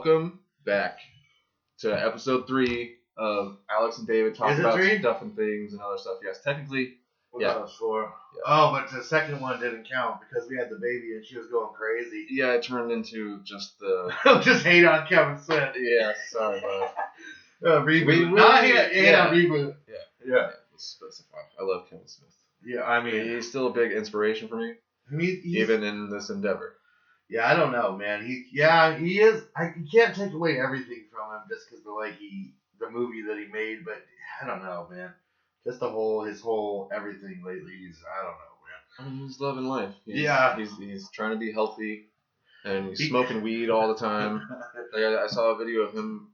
welcome back to episode 3 of Alex and David talk about stuff and things and other stuff. Yes, technically, yeah. That was 4. Yeah. Oh, but the second one didn't count because we had the baby and she was going crazy. Yeah, it turned into just the... just hate on Kevin Smith. Yeah, sorry, bud. Reboot. Not hate on reboot. Yeah. Let's specify. I love Kevin Smith. Yeah, I mean... He's still a big inspiration for me, even in this endeavor. Yeah, I don't know, man. He is. You can't take away everything from him just because the movie that he made, but I don't know, man. Just his whole everything lately. I don't know, man. I mean, he's loving life. He's trying to be healthy, and he's smoking weed all the time. Like I saw a video of him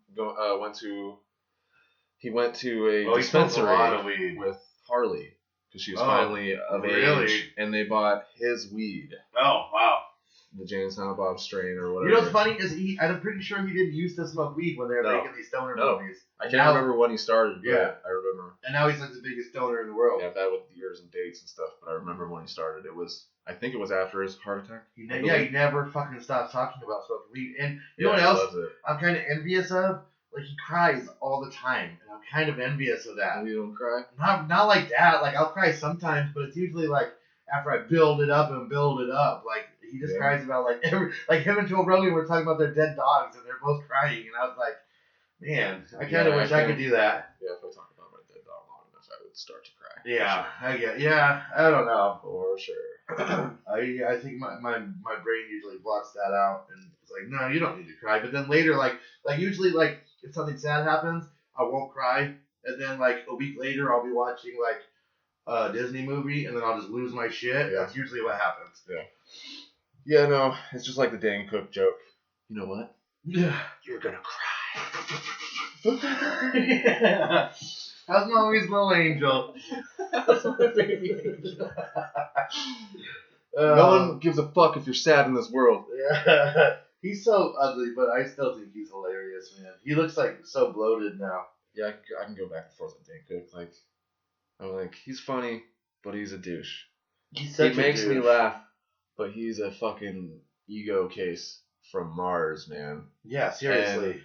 he went to a dispensary with Harley because she was finally of age, and they bought his weed. Oh, wow. The Jane Silent Bob strain or whatever. You know what's funny is I'm pretty sure he didn't used to smoke weed when they were making these stoner movies. I can't remember when he started. Yeah, I remember. And now he's like the biggest stoner in the world. Yeah, that with years and dates and stuff. But I remember when he started. I think it was after his heart attack. He never fucking stopped talking about smoking weed. And you know what else I'm kind of envious of? Like, he cries all the time, and I'm kind of envious of that. You don't cry? Not like that. Like, I'll cry sometimes, but it's usually like after I build it up. Like, he just cries about like him and Joe Rogan were talking about their dead dogs, and they're both crying, and I was like, man, I kind of wish I could do that. Yeah, if I talk about my dead dog long enough, I would start to cry. Yeah, I don't know. For sure. I think my brain usually blocks that out, and it's like, no, you don't need to cry. But then later, like usually, like if something sad happens, I won't cry, and then like a week later, I'll be watching like a Disney movie, and then I'll just lose my shit. Yeah. That's usually what happens. Yeah. Yeah, no, it's just like the Dane Cook joke. You know what? Yeah. You're gonna cry. Yeah. How's mommy's little angel? How's my baby angel? No one gives a fuck if you're sad in this world. Yeah. He's so ugly, but I still think he's hilarious, man. He looks like so bloated now. Yeah, I can go back and forth with Dane Cook. Like, I'm like, he's funny, but he's a douche. He makes me laugh. But he's a fucking ego case from Mars, man. Yeah, seriously.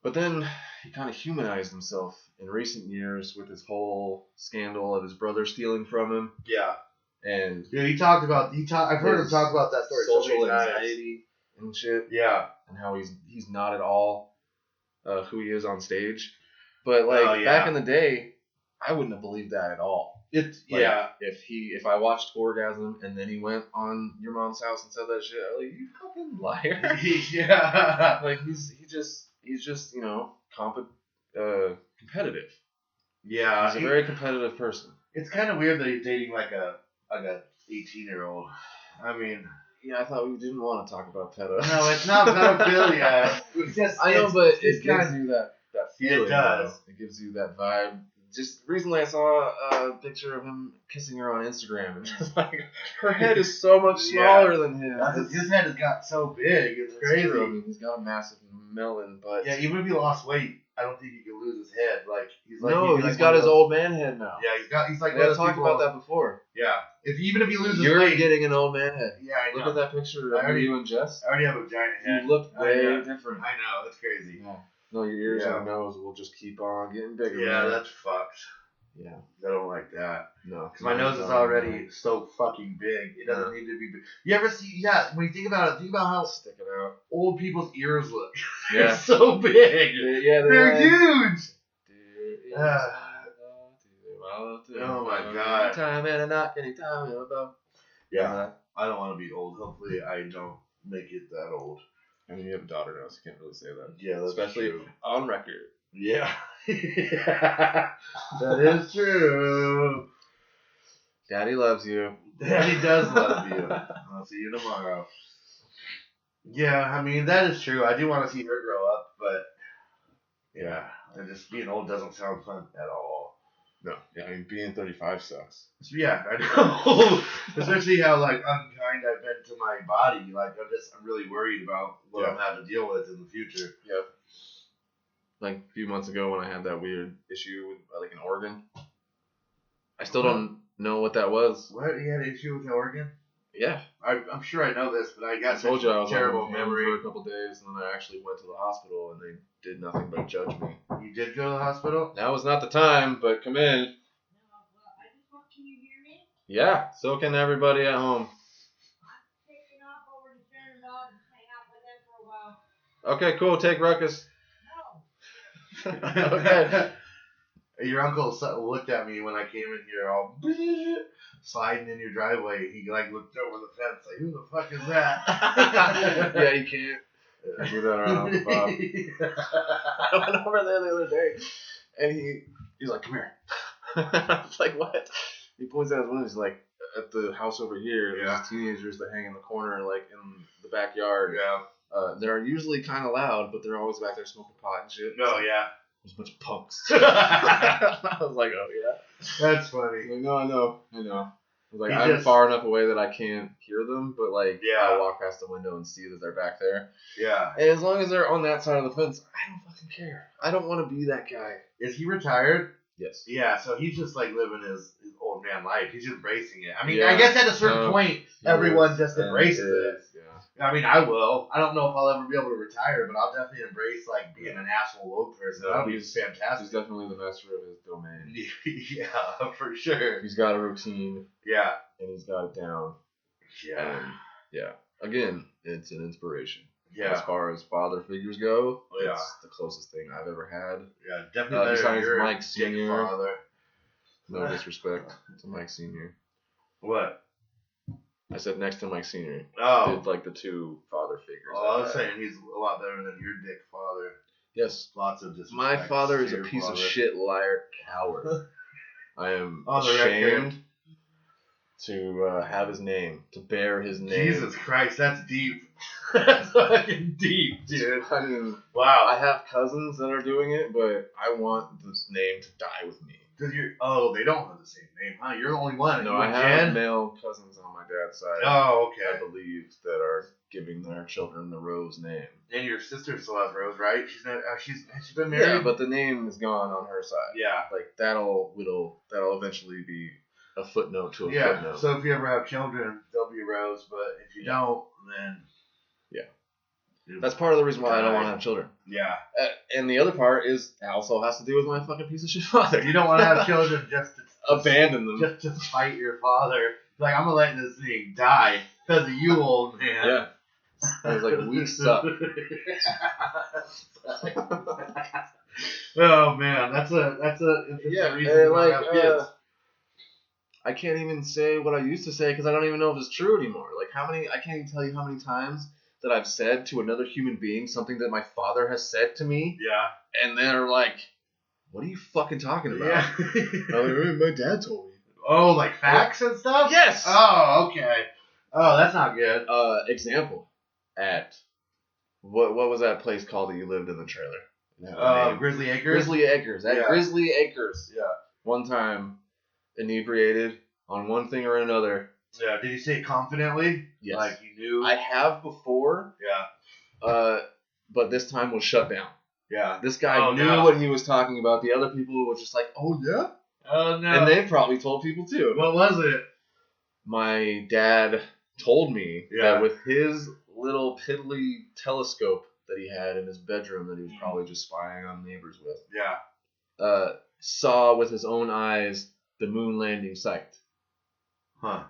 But then he kind of humanized himself in recent years with his whole scandal of his brother stealing from him. Yeah. And I've heard him talk about that story. Social anxiety and shit. Yeah. And how he's not at all who he is on stage. But back in the day, I wouldn't have believed that at all. If I watched Orgasm and then he went on Your Mom's House and said that shit, I was like, you fucking liar. Yeah. Like he's just competitive. Yeah. He's a very competitive person. It's kind of weird that he's dating like a 18-year-old. I mean, yeah, I thought we didn't want to talk about pedo. No, it's not pedophilia. I know, but it gives you that feeling. It does. It gives you that vibe. Just recently I saw a picture of him kissing her on Instagram, and just like her head is so much smaller than his. His head has got so big, it's crazy. True. I mean, he's got a massive melon, but yeah, even if he lost weight, I don't think he can lose his head. He's got his old man head now. Yeah, he's like. We talked about that before. Yeah, even if he loses you're weight, getting an old man head. Yeah, I know. Look at that picture of you and Jess. I already have a giant head. You look way different. I know, that's crazy. Yeah. No, your ears and nose will just keep on getting bigger. Yeah, man. That's fucked. Yeah. I don't like that. No. Because my nose is already so fucking big. It doesn't need to be big. You ever see, when you think about how sticking out old people's ears look. Yeah. They're so big. Yeah, they're huge. Oh my god. Time and a knock anytime about. Yeah. I don't want to be old. Hopefully I don't make it that old. I mean, you have a daughter now, so you can't really say that. Yeah, that's especially true. On record. Yeah. That is true. Daddy loves you. Daddy does love you. I'll see you tomorrow. Yeah, I mean, that is true. I do want to see her grow up, but yeah, and just being old doesn't sound fun at all. No, yeah, I mean, being 35 sucks. Yeah, I know. Especially how unkind I've been to my body. I'm really worried about what I'm going to have to deal with in the future. Yep. Like a few months ago when I had that weird issue with an organ. I still don't know what that was. What? You had an issue with the organ? Yeah. I'm sure I know this, but I got told you I was terrible memory for a couple days, and then I actually went to the hospital, and they did nothing but judge me. You did go to the hospital? Now was not the time, but come in. No, well, can you hear me? Yeah, so can everybody at home. I'm taking off over to Sharon Dog and hang out with them for a while. Okay, cool. Take Ruckus. No. Okay. Your uncle looked at me when I came in here all sliding in your driveway. He like looked over the fence like, who the fuck is that? Yeah, you can't do that around Uncle Bob. I went over there the other day, and he's like, come here. I was like, what? He points out his window. He's like, at the house over here, there's teenagers that hang in the corner, like in the backyard. Yeah. They're usually kind of loud, but they're always back there smoking pot and shit. No, yeah. There's a bunch of punks. I was like, oh, yeah. That's funny. Like, no, I know. I was like, He I'm just- far enough away that I can't hear them, but like, Yeah. I walk past the window and see that they're back there. Yeah. And as long as they're on that side of the fence, I don't fucking care. I don't want to be that guy. Is he retired? Yes. Yeah, so he's just like living his old man life. He's embracing it. I mean, Yeah. I guess at a certain point, everyone just Yeah, embraces it. is, yeah. I mean, I will. I don't know if I'll ever be able to retire, but I'll definitely embrace like being an asshole old person. No, That'll be he's fantastic. definitely the master of his domain. Yeah, for sure. He's got a routine, Yeah. and he's got it down. Yeah. And, yeah. Again, it's an inspiration. Yeah. As far as father figures go, Yeah. it's the closest thing I've ever had. Yeah, definitely better than besides your Mike dick Sr. father. No disrespect to Mike Sr. What? I said next to Mike Sr. Oh. Did like the two father figures. Oh, I was saying he's a lot better than your dick father. Yes. Lots of disrespect. My father is a to your piece of father. shit, liar, coward. I am On the ashamed to have his name, to bear his name. Jesus Christ, that's deep. That's fucking deep, dude. I mean, Wow. I have cousins that are doing it, but I want this name to die with me. Cause they don't have the same name, huh? You're the only one. No, You I and have Jen? male cousins on my dad's side. Oh, I okay. believe that are giving their children the Rose name. And your sister still has Rose, right? She's been married. Yeah, but the name is gone on her side. Yeah. Like that'll eventually be a footnote to a Yeah. footnote. So if you ever have children, they'll be Rose. But if you don't, then That's part of the reason why I don't want to have children. Yeah. And the other part is also has to do with my fucking piece of shit father. You don't want to have children just to Abandon them. just to spite your father. Like, I'm gonna let this thing die because of you, old man. Yeah. I was like, we suck. Oh man, that's a interesting reason to not have kids. I can't even say what I used to say because I don't even know if it's true anymore. Like I can't even tell you how many times that I've said to another human being something that my father has said to me, Yeah. and they're like, "What are you fucking talking about?" Yeah. I'm like, my dad told me. Oh, like facts and stuff? Yes. Oh, okay. Oh, that's not good. Example at what was that place called that you lived in the trailer? Grizzly Acres? Grizzly Acres. At Yeah. Grizzly Acres. Yeah. One time, inebriated on one thing or another. Yeah. Did you say it confidently? Yes. Like you knew? I have before. Yeah. But this time was shut down. Yeah. This guy knew what he was talking about. The other people were just like, "Oh yeah," Oh no. and they probably told people too. What was it? My dad told me Yeah. that with his little piddly telescope that he had in his bedroom that he was probably just spying on neighbors with, Yeah. saw with his own eyes the moon landing site. Huh.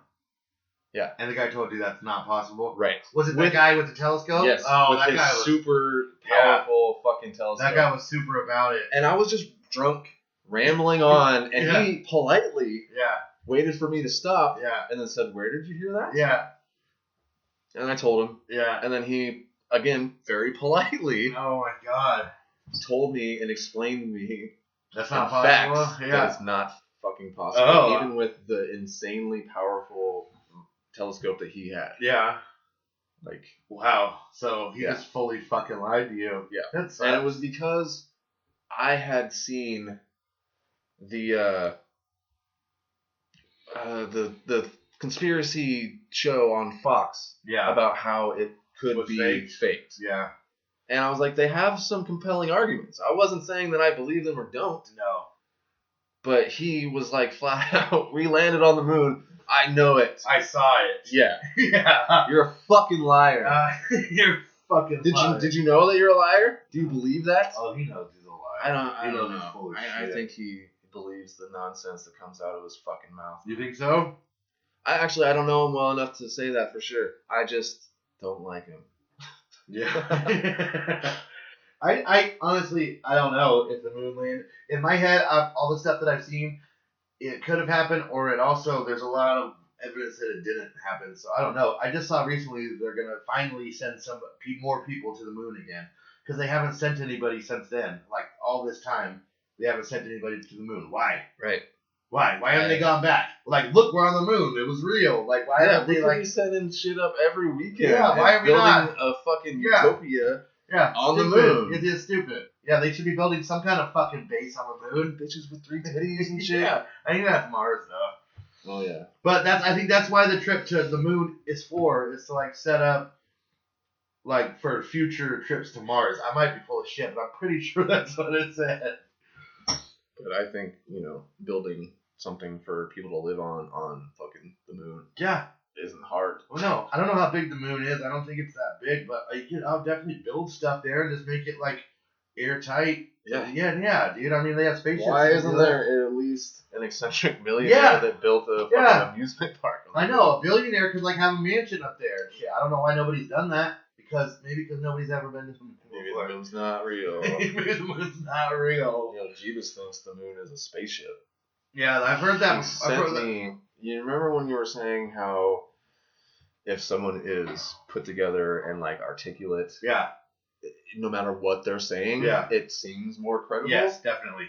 Yeah. And the guy told you that's not possible? Right. Was it that guy with the telescope? Yes. Oh, with that his guy was super powerful fucking telescope. That guy was super about it. And I was just drunk, rambling on, and Yeah. he politely Yeah. waited for me to stop, Yeah. and then said, "Where did you hear that?" Yeah. And I told him, Yeah. and then he, again, very politely, Oh my god. told me and explained to me That's in not facts possible. that Yeah. it's not fucking possible, Oh. even with the insanely powerful telescope that he had. Yeah. Like, Wow. So he Yeah. just fully fucking lied to you. Yeah. That sucks. and it was because I had seen the conspiracy show on Fox Yeah. about how it could Was be faked. Yeah. And I was like, they have some compelling arguments. I wasn't saying that I believe them or don't, No. but he was like, flat out, we landed on the moon. I know it. I saw it. Yeah. Yeah. You're a fucking liar. You're fucking liar. Did you know that you're a liar? Do you believe that? Oh, he knows he's a liar. I don't know. He's full of I shit. think he believes the nonsense that comes out of his fucking mouth. You think so? I don't know him well enough to say that for sure. I just don't like him. Yeah. I honestly, I don't know if the moon landed. In my head, all the stuff that I've seen, it could have happened, or it also, there's a lot of evidence that it didn't happen. So I don't know. I just saw recently that they're going to finally send more people to the moon again. Because they haven't sent anybody since then. Like, all this time, they haven't sent anybody to the moon. Why? Right. Why? Why haven't they gone back? Like, look, we're on the moon. It was real. Like, why haven't they, like... be sending shit up every weekend. Yeah, why are we building a fucking utopia on the moon? It is stupid. Yeah, they should be building some kind of fucking base on the moon. Bitches with 3 titties and shit. Yeah, I think that's Mars, though. Oh, yeah. But I think that's why the trip to the moon is for, is to, like, set up, like, for future trips to Mars. I might be full of shit, but I'm pretty sure that's what it said. But I think, building something for people to live on fucking the moon. Yeah. Isn't hard. Well, no, I don't know how big the moon is. I don't think it's that big, but I'll definitely build stuff there and just make it, like, airtight. Yeah, dude. I mean, they have spaceships. Why isn't there at least an eccentric millionaire that built a fucking amusement park? I know, a billionaire could, like, have a mansion up there. Shit, I don't know why nobody's done that. Because nobody's ever been to the moon. Maybe the moon's not real. Maybe the moon's not real. Jeebus thinks the moon is a spaceship. Yeah, I've heard that. You remember when you were saying how if someone is put together and, like, articulate, no matter what they're saying, it seems more credible? Yes, definitely.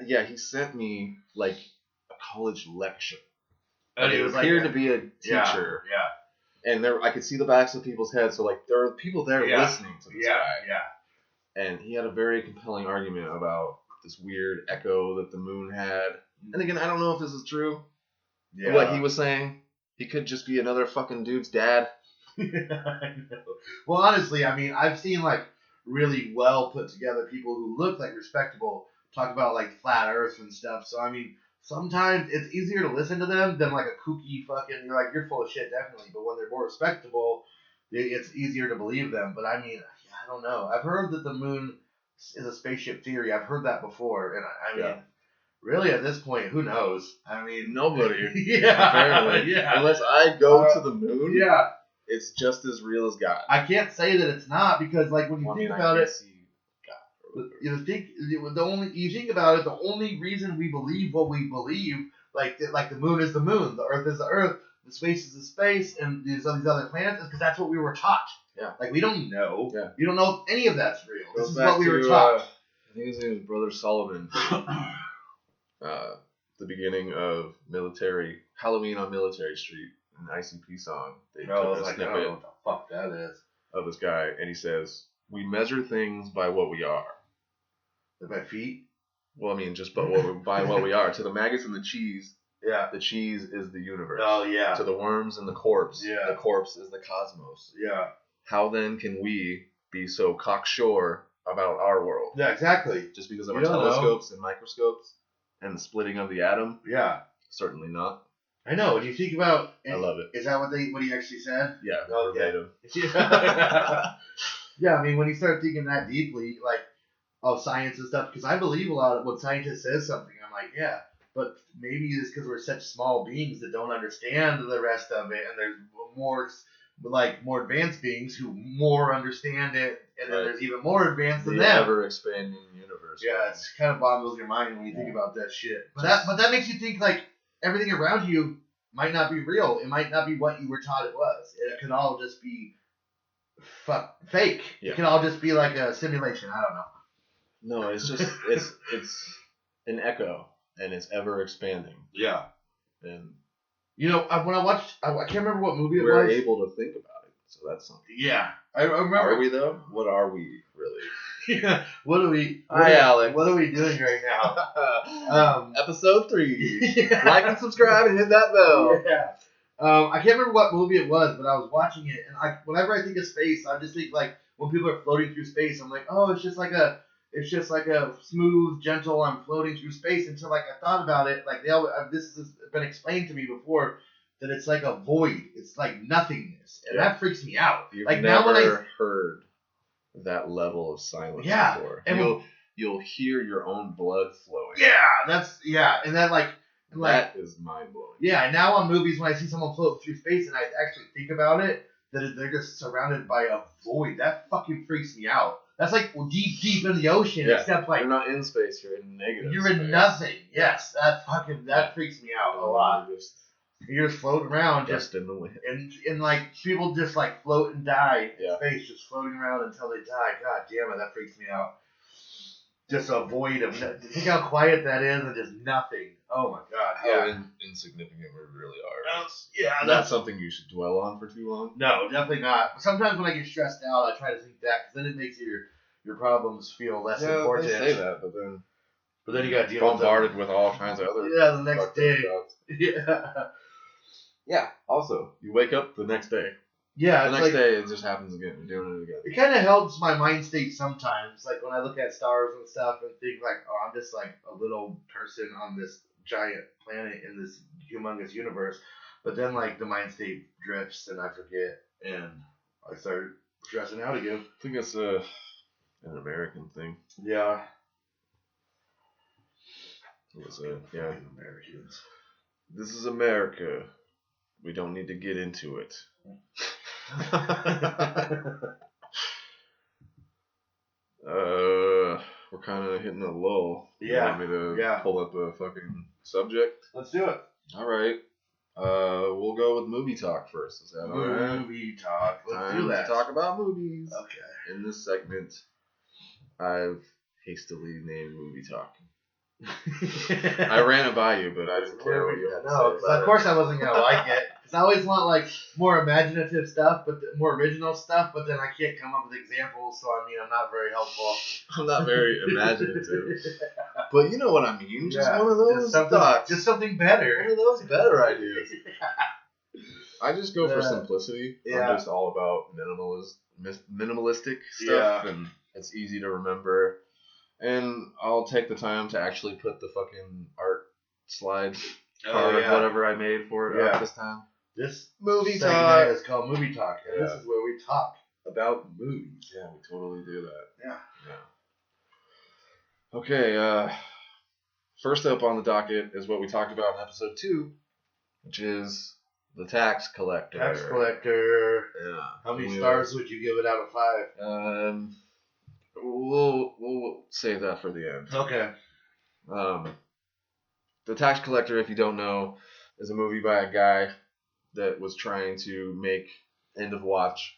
Yeah, he sent me, like, a college lecture. And it appeared to be a teacher. Yeah. And I could see the backs of people's heads, so, like, there are people there listening to this guy. Yeah. And he had a very compelling argument about this weird echo that the moon had. And again, I don't know if this is true. Yeah. What he was saying. He could just be another fucking dude's dad. I know. Well, honestly, I mean, I've seen, like, really well put together people who look like respectable talk about, like, flat earth and stuff. So, I mean, sometimes it's easier to listen to them than, like, a kooky fucking, you're full of shit, definitely. But when they're more respectable, it's easier to believe them. But, I mean, I don't know. I've heard that the moon is a spaceship theory. I've heard that before. And, I mean, really, at this point, who knows? I mean, nobody. Apparently. Yeah. Unless I go to the moon. Yeah. It's just as real as God. I can't say that it's not because, like, when you think about it, you think about it, the only reason we believe what we believe, like the moon is the moon, the earth is the earth, the space is the space, and these other planets, is because that's what we were taught. Yeah. Like, we don't know. Yeah. You don't know if any of that's real. This is what we were taught. I think his name is Brother Solomon. The beginning of Halloween on Military Street, an ICP song. They took a snippet I don't know what the fuck that is. Of this guy, and he says, "We measure things by what we are." By feet? Well, I mean, just by what we are. To the maggots and the cheese, the cheese is the universe. Oh, yeah. To the worms and the corpse, the corpse is the cosmos. Yeah. How then can we be so cocksure about our world? Yeah, exactly. Just because of our telescopes and microscopes and the splitting of the atom? Yeah. Certainly not. I know. When you think about... I love it. Is that what he actually said? Yeah. Verbatim. Yeah, I mean, when you start thinking that deeply, like, of science and stuff, because I believe a lot of when scientists says something, I'm like, yeah, but maybe it's because we're such small beings that don't understand the rest of it, and there's more advanced beings who more understand it, and then there's even more advanced than them. The ever-expanding universe. Yeah, it's kind of boggles your mind when you think about that shit. But that makes you think, like, everything around you might not be real. It might not be what you were taught it was. It could all just be fake. Yeah. It can all just be like a simulation. I don't know. No, it's just it's an echo, and it's ever expanding. Yeah. And when I watched, I can't remember what movie it was. We're able to think about it, so that's something. Yeah, I remember. Are we though? What are we really? Yeah. Hi, Alex. What are we doing right now? Episode 3. Like and subscribe and hit that bell. Yeah. I can't remember what movie it was, but I was watching it, and whenever I think of space, I just think, like, when people are floating through space, I'm like, oh, it's just like a smooth, gentle, I'm floating through space, until, like, I thought about it, like, this has been explained to me before, that it's like a void. It's like nothingness, and that freaks me out. You've like never now when I heard that level of silence before. And you'll hear your own blood flowing. And then that is mind blowing. Yeah, now on movies when I see someone float through space and I actually think about it, that they're just surrounded by a void. That fucking freaks me out. That's like deep in the ocean, except like you're not in space, you're in negative. You're in nothing. Yes, that freaks me out a lot. You're just floating around, just in the wind, and like people just like float and die in space, just floating around until they die. God damn it, that freaks me out. Just a void of think how quiet that is and just nothing. Oh my god. How insignificant we really are. That's something you should dwell on for too long. No, definitely not. Sometimes when I get stressed out, I try to think that because then it makes your problems feel less important. They say that, but then you got to deal bombarded with all kinds of other. Yeah, the next day. Yeah. Also, you wake up the next day. Yeah, the next day it just happens again. You're doing it again. It kind of helps my mind state sometimes, like when I look at stars and stuff and think like, oh, I'm just like a little person on this giant planet in this humongous universe. But then like the mind state drifts and I forget and I start stressing out again. I think it's an American thing. Yeah. Americans. This is America. We don't need to get into it. We're kind of hitting a lull. Yeah. You want me to pull up a fucking subject? Let's do it. All right. We'll go with movie talk first. Is that all right? Movie talk. Let's do that. Let's talk about movies. Okay. In this segment, I've hastily named movie talk. I ran it by you, but I didn't care what you had to say. Of course I wasn't gonna like it because I always want like more imaginative stuff, but more original stuff. But then I can't come up with examples, so I mean I'm not very helpful. I'm not very imaginative, but you know what I mean. Just one of those thoughts. Just something better. One of those better ideas. I just go for simplicity. Yeah. I'm just all about minimalistic stuff, and it's easy to remember. And I'll take the time to actually put the fucking art slide card, whatever I made for it up this time. This movie talk is called Movie Talk. And this is where we talk about movies. Yeah, we totally do that. Yeah. Okay, first up on the docket is what we talked about in episode 2, which is the tax collector. Tax collector. Yeah. How many stars would you give it out of 5? We'll save that for the end. Okay. The Tax Collector, if you don't know, is a movie by a guy that was trying to make End of Watch,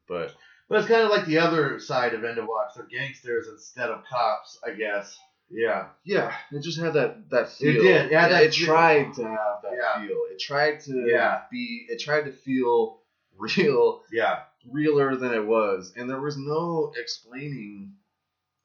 but it's kind of like the other side of End of Watch. They're gangsters instead of cops, I guess. Yeah. Yeah, it just had that feel. It did. Yeah, it tried to have that feel. It tried to It tried to feel real. Yeah. Realer than it was, and there was no explaining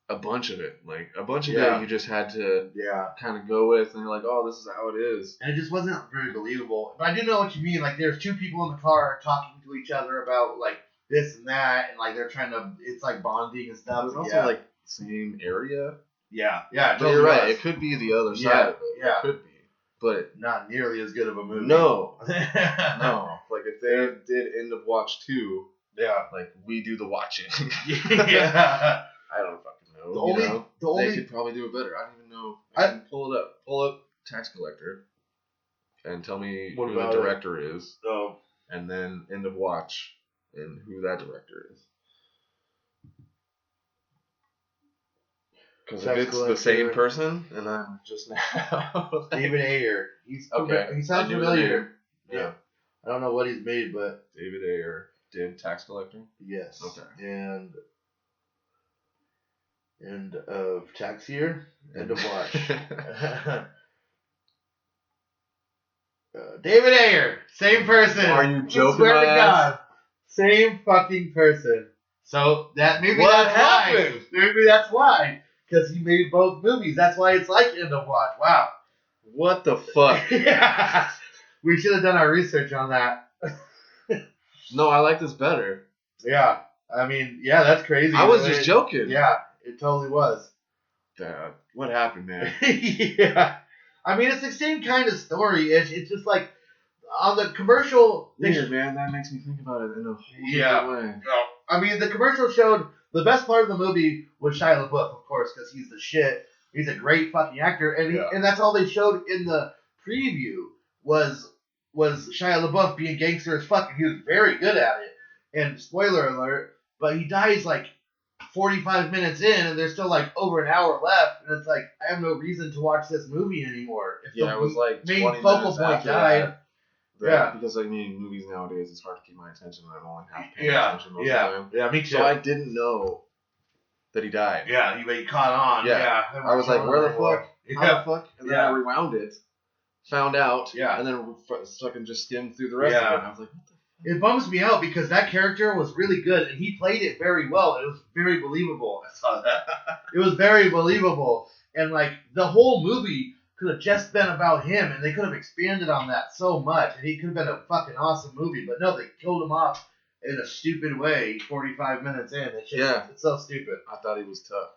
a bunch of it. Like a bunch of it, you just had to kind of go with, and you're like, oh, this is how it is. And it just wasn't very believable. But I do know what you mean. Like there's 2 people in the car talking to each other about like this and that, and like they're trying to. It's like bonding and stuff. It's also like same area. Yeah. But you're right. It could be the other side of it. Yeah. It could be. But not nearly as good of a movie. No. No. Like if they did End of Watch 2. Yeah. Like we do the watching. Yeah. I don't fucking know. They could probably do it better. I don't even know. I can pull it up. Pull up Tax Collector. And tell me who the director is. Oh. And then End of Watch and who that director is. Because if it's the same person, and I'm just now. David Ayer. He sounds familiar. Yeah. I don't know what he's made, but David Ayer did Tax Collector? Yes. Okay. And of Tax Year, End of Watch. David Ayer, same person. Are you joking? Swear to God, same fucking person. So that's why. Maybe that's why. Because he made both movies. That's why it's like End of Watch. Wow. What the fuck? Yeah. We should have done our research on that. No, I like this better. Yeah. I mean, yeah, that's crazy. I was just joking. Yeah, it totally was. What happened, man? Yeah. I mean, it's the same kind of story. It's just like, on the commercial. Weird, man. That makes me think about it in a whole different way. No. I mean, the commercial showed the best part of the movie was Shia LaBeouf, of course, because he's the shit. He's a great fucking actor, and and that's all they showed in the preview was Shia LaBeouf being gangster as fuck, and he was very good at it. And spoiler alert, but he dies like 45 minutes in, and there's still like over an hour left, and it's like I have no reason to watch this movie anymore. If it was like main 20 focal point died. Because I mean, movies nowadays, it's hard to keep my attention. I'm only half paying attention most of the time. Yeah, me too. So I didn't know that he died. Yeah, he caught on. Yeah. I was like, where the fuck? How the fuck? And then I rewound it, found out, and then fucking just skimmed through the rest of it. And I was like, what the fuck? It bums me out because that character was really good, and he played it very well. It was very believable. I saw that. It was very believable. And, like, the whole movie could have just been about him, and they could have expanded on that so much, and he could have been a fucking awesome movie. But no, they killed him off in a stupid way 45 minutes in. It's so stupid. I thought he was tough.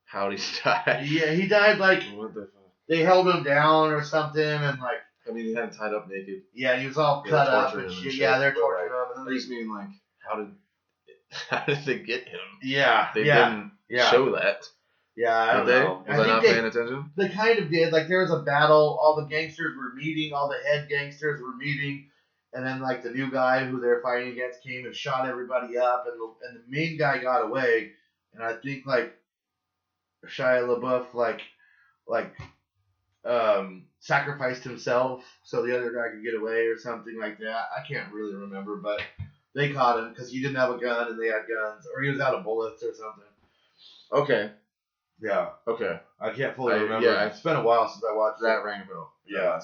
How'd he die? Yeah, he died, like, what the fuck? They held him down or something, and, like, I mean, he had him tied up naked. Yeah, he was all cut up and shit. Yeah, they're torturing him. I just mean, like, how did they get him? Yeah, they didn't show that. Yeah, I don't know. Was I not paying attention? They kind of did. Like, there was a battle. All the gangsters were meeting. All the head gangsters were meeting. And then, like, the new guy who they're fighting against came and shot everybody up. And the main guy got away. And I think, like, Shia LaBeouf, sacrificed himself so the other guy could get away or something like that. I can't really remember, but they caught him because he didn't have a gun and they had guns. Or he was out of bullets or something. Okay. Yeah. Okay. I can't fully remember. Yeah, it's been a while since I watched that. Rang a bell. Yeah.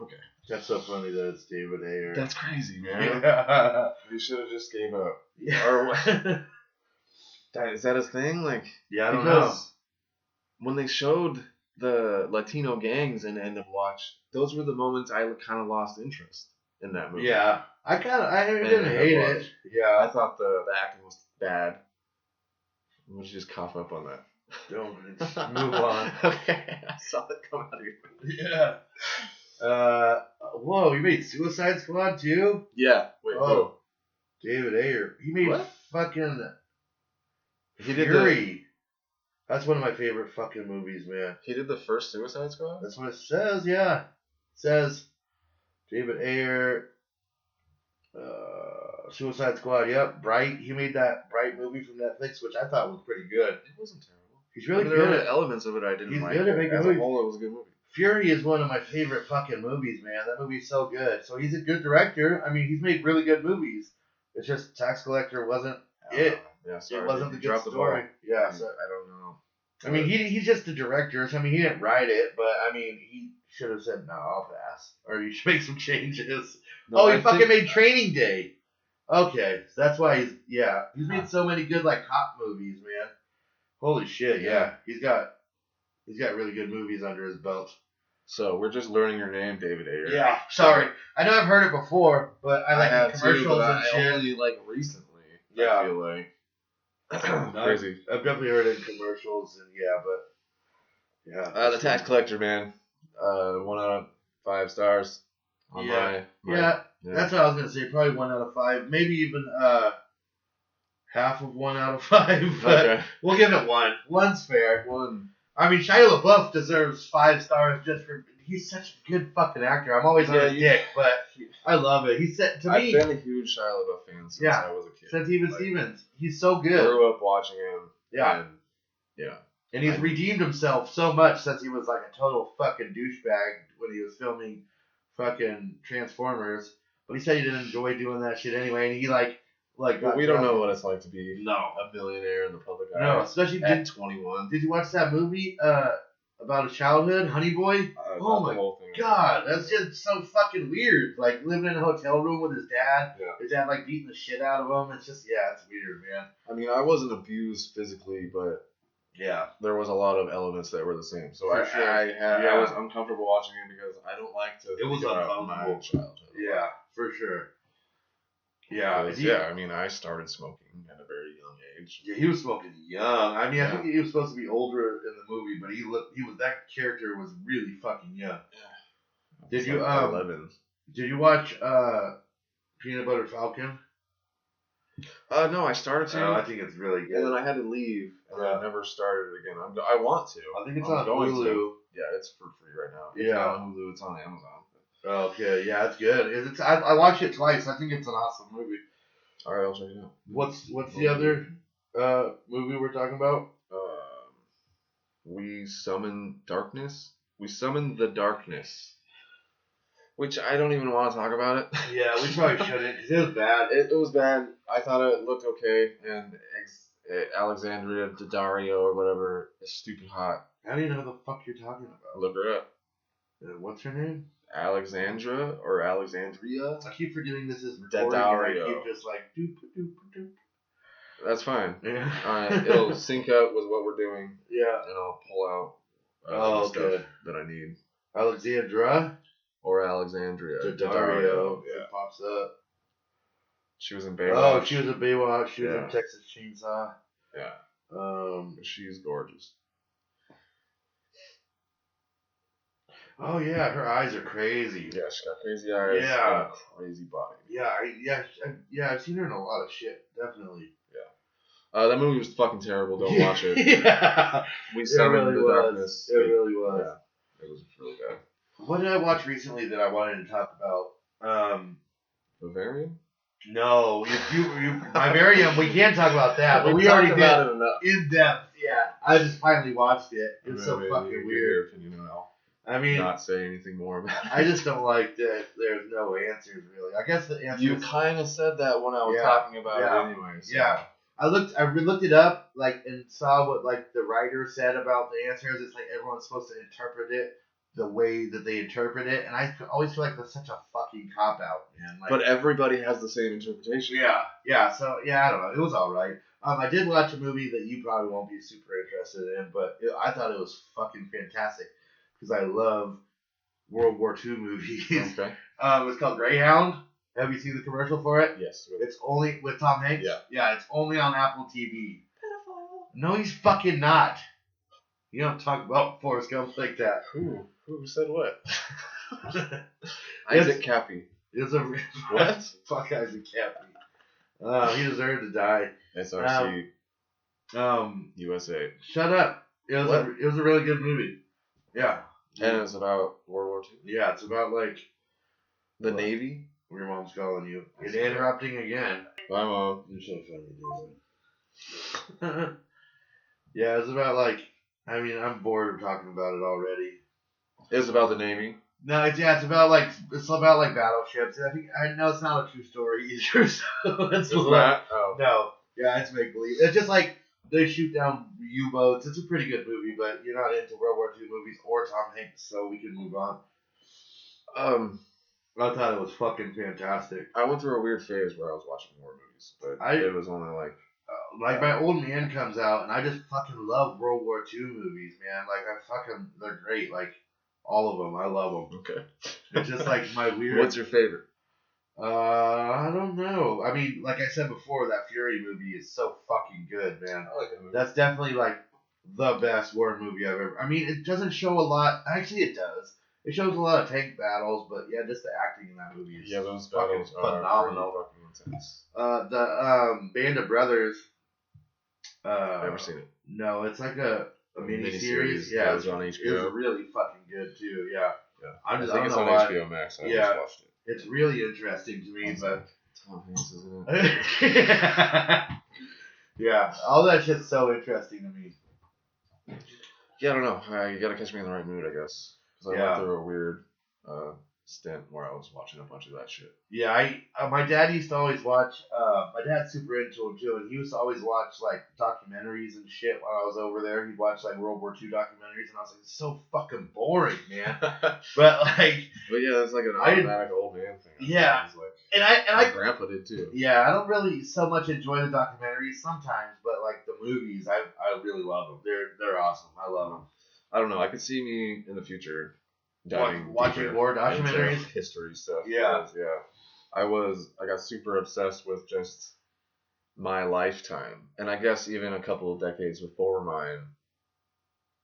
Okay. That's so funny that it's David Ayer. That's crazy, man. Yeah. You should have just gave up. Yeah. Or is that his thing? Like, I don't know. When they showed the Latino gangs in End of Watch, those were the moments I kind of lost interest in that movie. Yeah. I didn't hate it. Yeah. I thought the acting was bad. We'll just cough up on that. Don't move on. Okay, I saw it come out of your Yeah. Whoa, you made Suicide Squad too? Yeah. Wait, whoa. David Ayer. He made fucking He did Fury. That's one of my favorite fucking movies, man. He did the first Suicide Squad? That's what it says, yeah. It says David Ayer, Suicide Squad, yep. Bright. He made that Bright movie from Netflix, which I thought was pretty good. It wasn't terrible. He's really good. There were elements of it I didn't like. He's good at making movies. As a whole, it was a good movie. Fury is one of my favorite fucking movies, man. That movie's so good. So he's a good director. I mean, he's made really good movies. It's just Tax Collector wasn't it. Yeah, sorry. It wasn't the good story. Yeah, so I don't know. I mean, he's just the director. So, I mean, he didn't write it, but I mean, he should have said, no, I'll pass. Or you should make some changes. No, he fucking made Training Day. Okay, so that's why he's made so many good, like, cop movies, man. Holy shit, yeah. He's got really good movies under his belt. So, we're just learning your name, David Ayer. Yeah, sorry. I know I've heard it before, but I like the commercials and shit. Only, like, recently, I feel like. Crazy. I've definitely heard it in commercials, and the Tax Collector, man. 1 out of 5 stars. That's what I was gonna say. Probably 1 out of 5, maybe even half of 1 out of 5. But we'll give it 1. 1's fair. 1. I mean, Shia LaBeouf deserves 5 stars just for he's such a good fucking actor. I'm always on his dick, but I love it. He said to me, I've been a huge Shia LaBeouf fan since I was a kid. Since even Stevens, he's so good. Grew up watching him. Yeah. And he's redeemed himself so much since he was like a total fucking douchebag when he was filming fucking Transformers. But he said he didn't enjoy doing that shit anyway, and he But we don't know what it's like to be a billionaire in the public eye. No, especially at 21. Did you watch that movie about his childhood, Honey Boy? Oh my god, that's just so fucking weird. Like living in a hotel room with his dad. Yeah. His dad like beating the shit out of him. It's just it's weird, man. I mean, I wasn't abused physically, but there was a lot of elements that were the same. So I was uncomfortable watching it because I don't like to. It was uncomfortable. My childhood. Yeah, for sure. I mean, I started smoking at a very young age. Yeah, he was smoking young. I mean, I think he was supposed to be older in the movie, but that character was really fucking young. Yeah. Did you 11? Did you watch Peanut Butter Falcon? No, I started to. I think it's really good. And then I had to leave, and I never started it again. I want to. I think it's on Hulu. Yeah, it's for free right now. It's Yeah. not on Hulu. It's on Amazon. Okay, yeah, it's good. I watched it twice. I think it's an awesome movie. All right, I'll check it out. What's the other movie we're talking about? We Summon Darkness. We Summon the Darkness. Which I don't even want to talk about it. Yeah, we probably shouldn't because it was bad. It was bad. I thought it looked okay, and Alexandria Daddario or whatever is stupid hot. How do you know who the fuck you're talking about? Look her up. What's her name? Alexandra or Alexandria? I keep forgetting this is recording. Daddario. I keep just like doop doop doop. That's fine. Yeah. It'll sync up with what we're doing. Yeah. And I'll pull out the stuff that I need. Alexandra or Alexandria Daddario. Yeah. It pops up. She was in Baywatch. Oh, she was in Baywatch. She was in Texas Chainsaw. Yeah. She's gorgeous. Oh yeah, her eyes are crazy. Yeah, she got crazy eyes. Yeah. And a crazy body. Yeah, I've seen her in a lot of shit. Definitely. Yeah. That movie was fucking terrible. Don't watch it. Yeah. We Summoned the Darkness. It really was. Yeah. It was really bad. What did I watch recently that I wanted to talk about? Bavarian? No, you Bavarian. We can talk about that, but we already did it enough. In depth. Yeah, I just finally watched it. It was so fucking weird. I mean, not say anything more about it. I just don't like that. There's no answers really. I guess the answer. You kind of said that when I was talking about it, anyway. So. Yeah. I looked it up, like, and saw what like the writer said about the answers. It's like everyone's supposed to interpret it the way that they interpret it, and I always feel like that's such a fucking cop out, man. Like, but everybody has the same interpretation. Yeah. So I don't know. It was all right. I did watch a movie that you probably won't be super interested in, but I thought it was fucking fantastic because I love World War II movies. Okay. It's called Greyhound. Have you seen the commercial for it? Yes. It's only with Tom Hanks? Yeah. Yeah, it's only on Apple TV. Pedophile. No, he's fucking not. You don't talk about Forrest Gump like that. Who said what? Isaac Cappy. What? Fuck Isaac Cappy. He deserved to die. SRC. USA. Shut up. It was a really good movie. Yeah. And it's about World War II? Yeah, it's about like the Navy. Your mom's calling you. You're interrupting again. Bye, Mom. You're so funny, dude. Yeah, it's about like. I mean, I'm bored of talking about it already. It's about the Navy. No, it's about like battleships. I know it's not a true story either. So it's not. Oh. No. Yeah, it's make believe. It's just like they shoot down U-boats. It's a pretty good movie, but you're not into World War II movies or Tom Hanks, so we can move on. I thought it was fucking fantastic. I went through a weird phase where I was watching war movies, but it was only like My Old Man comes out, and I just fucking love World War II movies, man. Like they're great. Like all of them, I love them. Okay. It's just like my weird. What's your favorite? I don't know. I mean, like I said before, that Fury movie is so fucking good, man. I like that movie. That's definitely like the best war movie I've ever. I mean, it doesn't show a lot. Actually, it does. It shows a lot of tank battles, but yeah, just the acting in that movie is those fucking battles phenomenal. Are fucking intense. The Band of Brothers. Never seen it. No, it's like a mini series. Yeah, it was on HBO. It's really fucking good too. Yeah. I think it's on HBO Max. I just watched it. It's really interesting to me, but Tom Hanks is in it. Yeah, all that shit's so interesting to me. Yeah, I don't know. You gotta catch me in the right mood, I guess. Because I went through a weird stint where I was watching a bunch of that shit. Yeah, my dad used to always watch. My dad's super into them too, and he used to always watch like documentaries and shit while I was over there. He'd watch like World War II documentaries, and I was like, it's so fucking boring, man. But yeah, it's like an automatic old man thing. Yeah, and my grandpa did too. Yeah, I don't really so much enjoy the documentaries sometimes, but like the movies, I really love them. They're awesome. I love them. I don't know. I could see me in the future watching war documentaries, history stuff. Yeah. I got super obsessed with just my lifetime, and I guess even a couple of decades before mine,